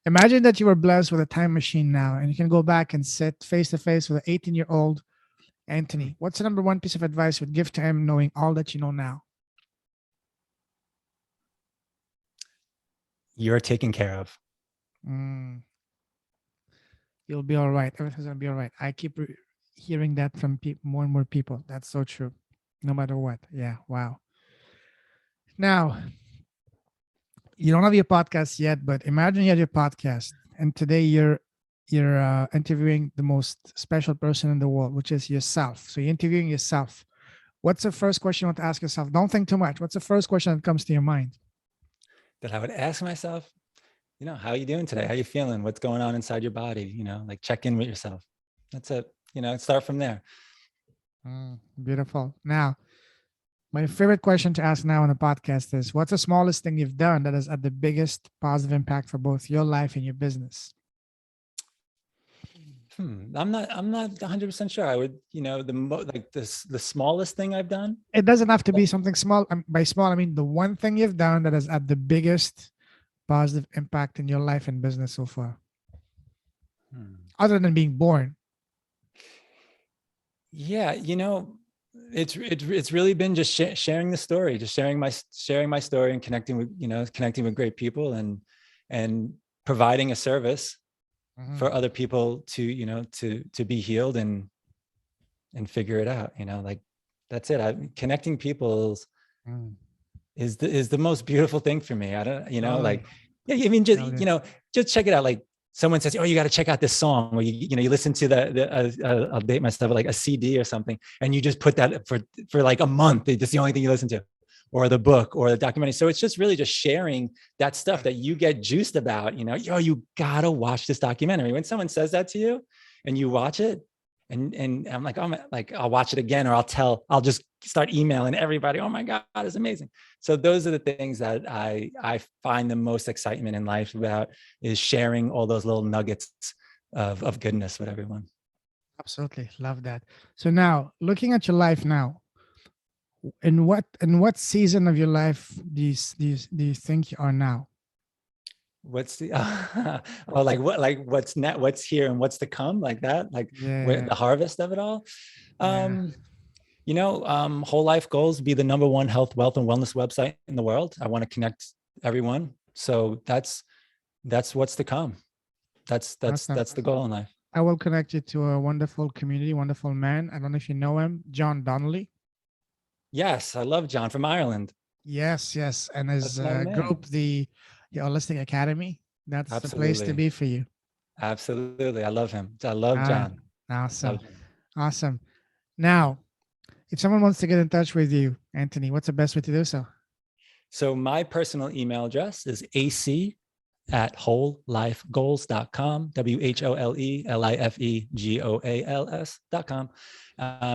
imagine that you were blessed with a time machine now, and you can go back and sit face to face with an 18-year-old Anthony. What's the number one piece of advice you would give to him, knowing all that you know now? You're taken care of. You'll be all right. Everything's going to be all right. I keep hearing that from more and more people. That's so true. No matter what. Yeah. Wow. Now, you don't have your podcast yet, but imagine you have your podcast, and today you're interviewing the most special person in the world, which is yourself. So you're interviewing yourself. What's the first question you want to ask yourself? Don't think too much. What's the first question that comes to your mind? That I would ask myself, how are you doing today? How you feeling? What's going on inside your body? Like check in with yourself. That's it. Start from there. Beautiful. Now, my favorite question to ask now on the podcast is, what's the smallest thing you've done that has had the biggest positive impact for both your life and your business? I'm not 100% sure. I would, the smallest thing I've done. It doesn't have to be something small. By small, I mean the one thing you've done that has had the biggest positive impact in your life and business so far, other than being born. Yeah, it's really been just sharing the story, just sharing my story and connecting with great people and providing a service for other people to be healed and figure it out. Like that's it. Connecting people is the most beautiful thing for me. I don't, like, yeah, I mean, just check it out. Like someone says, oh, you got to check out this song, or you listen to I'll date myself, like a CD or something, and you just put that for like a month. That's the only thing you listen to, or the book or the documentary. So it's just really just sharing that stuff that you get juiced about, you gotta watch this documentary. When someone says that to you and you watch it, and I'm like, I'll watch it again, or I'll just start emailing everybody. Oh my God, it's amazing. So those are the things that I find the most excitement in life about, is sharing all those little nuggets of goodness with everyone. Absolutely. Love that. So now, looking at your life now, in what season of your life do you think you are now? What's the what's here and what's to come, like that, the harvest of it all. Whole Life Goals be the #1 health, wealth, and wellness website in the world. I want to connect everyone. So that's what's to come. That's the goal in life. I will connect you to a wonderful community, wonderful man. I don't know if you know him, John Donnelly. Yes, I love John from Ireland. Yes. And his group, the Holistic Academy, that's Absolutely. The place to be for you. Absolutely. I love him. I love John. Awesome. Now, if someone wants to get in touch with you, Anthony, what's the best way to do so? So my personal email address is ac@wholelifegoals.com, WHOLELIFEGOALS.com.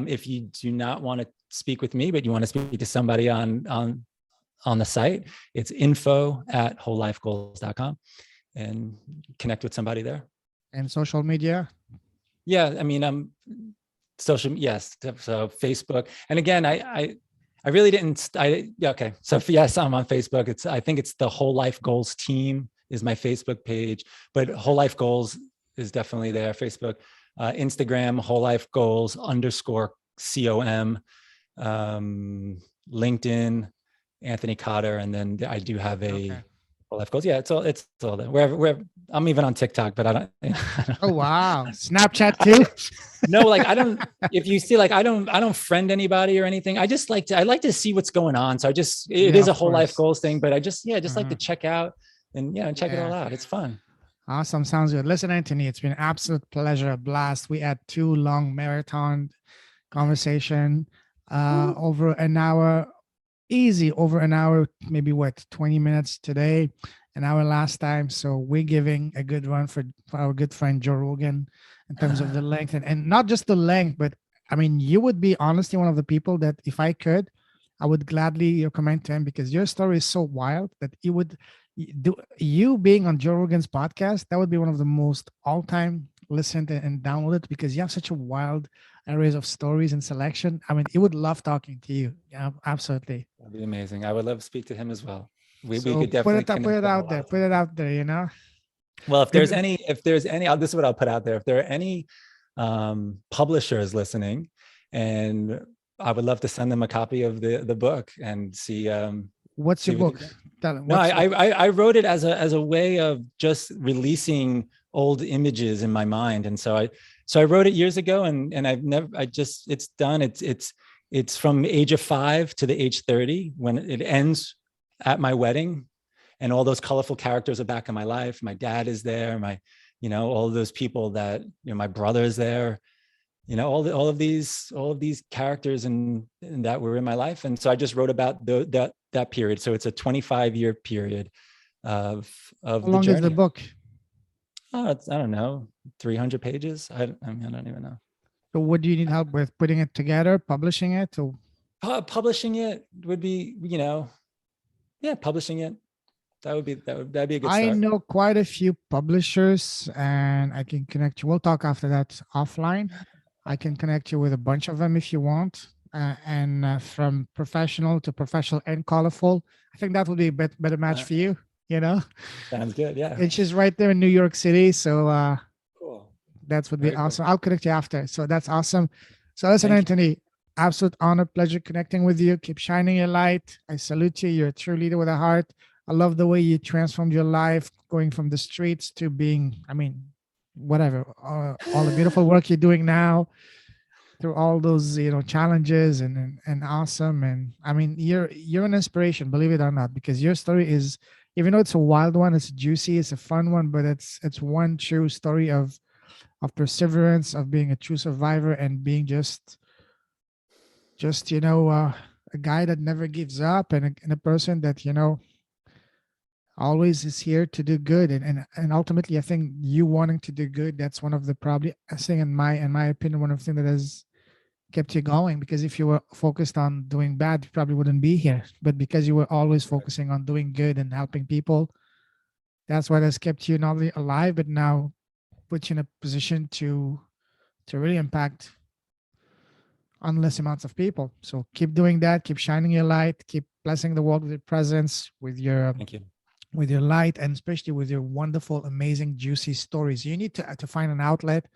If you do not want to speak with me, but you want to speak to somebody on the site, it's info@wholelifegoals.com, and connect with somebody there. And social media? Yeah, I mean, social, yes. So Facebook, and again, I really didn't. Okay. So yes, I'm on Facebook. I think it's the Whole Life Goals team is my Facebook page, but Whole Life Goals is definitely there. Facebook, Instagram, Whole Life Goals _COM, LinkedIn, Anthony Cotter, and then I do have a Whole Life Goals. Yeah, it's all there. Wherever I'm even on TikTok, but I don't. Oh wow, Snapchat too. No, like I don't. If you see, like I don't friend anybody or anything. I like to see what's going on. So it is a Whole Life Goals thing, but I just like to check out and check it all out. It's fun. Awesome, sounds good. Listen, Anthony, it's been an absolute pleasure, a blast. We had 2 long marathon conversation, over an hour, over an hour, maybe 20 minutes today, an hour last time. So we're giving a good run for our good friend Joe Rogan in terms of the length, and not just the length, but I mean, you would be honestly one of the people that if I could, I would gladly recommend to him, because your story is so wild that you being on Joe Rogan's podcast, that would be one of the most all-time listened and downloaded, because you have such a wild arrays of stories and selection. I mean, he would love talking to you. Yeah, absolutely. That'd be amazing. I would love to speak to him as well. We could definitely put it out there. Well, if there's any, this is what I'll put out there. If there are any publishers listening, and I would love to send them a copy of the book and see. What's your book? I wrote it as a way of just releasing old images in my mind, and so I wrote it years ago, and it's done. It's from age of 5 to the age 30, when it ends at my wedding, and all those colorful characters are back in my life. My dad is there, all of those people that, my brother is there, all of these characters and that were in my life. And so I just wrote about that period. So it's a 25-year period of How the long journey. is the book? Oh, I don't know, 300 pages. I don't even know. So what do you need help with? Putting it together, publishing it? Or? Publishing it would be, publishing it. That'd be a good start. I know quite a few publishers, and I can connect you. We'll talk after that offline. I can connect you with a bunch of them if you want. And from professional to professional and colorful, I think that would be a better match for you. Sounds good. Yeah. It's just right there in New York City. So Cool. that would be Very awesome. cool. I'll connect you after. So that's awesome. So listen, Thank you. Anthony, absolute honor, pleasure connecting with you. Keep shining your light. I salute you. You're a true leader with a heart. I love the way you transformed your life, going from the streets to being, whatever, all the beautiful work you're doing now, through all those, challenges and awesome. And you're an inspiration, believe it or not, because your story is, even though it's a wild one, it's juicy, it's a fun one, but it's one true story of perseverance, of being a true survivor, and being just a guy that never gives up, and a person that always is here to do good. And ultimately, I think you wanting to do good, that's one of the probably, I think in my opinion, one of the things that has kept you going. Because if you were focused on doing bad, you probably wouldn't be here. But because you were always focusing on doing good and helping people, that's what has kept you not only alive, but now put you in a position to really impact endless amounts of people. So keep doing that, keep shining your light, keep blessing the world with your presence, with your Thank you. with your light, and especially with your wonderful, amazing, juicy stories. You need to find an outlet.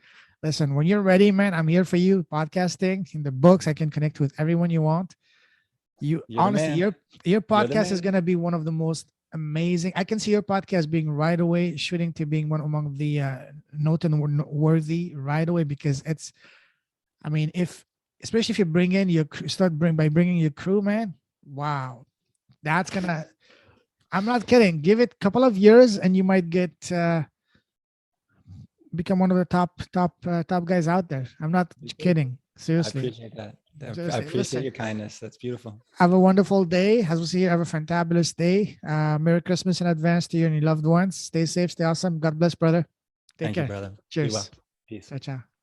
Listen, when you're ready, man, I'm here for you. Podcasting, in the books, I can connect with everyone you want. You're Honestly, the man. your podcast is man. going to be one of the most amazing. I can see your podcast being right away, shooting to being one among the noteworthy right away, because it's, especially if you bring in by bringing your crew, man. Wow, that's gonna. I'm not kidding. Give it a couple of years, and you might get become one of the top guys out there. I'm not kidding. Seriously. I appreciate that. I Seriously, appreciate listen. your kindness. That's beautiful. Have a wonderful day. As we see you, have a fantabulous day. Merry Christmas in advance to you and your loved ones. Stay safe, stay awesome. God bless, brother. Take Thank care. you, brother. Be Cheers. well. Peace. Ciao, ciao.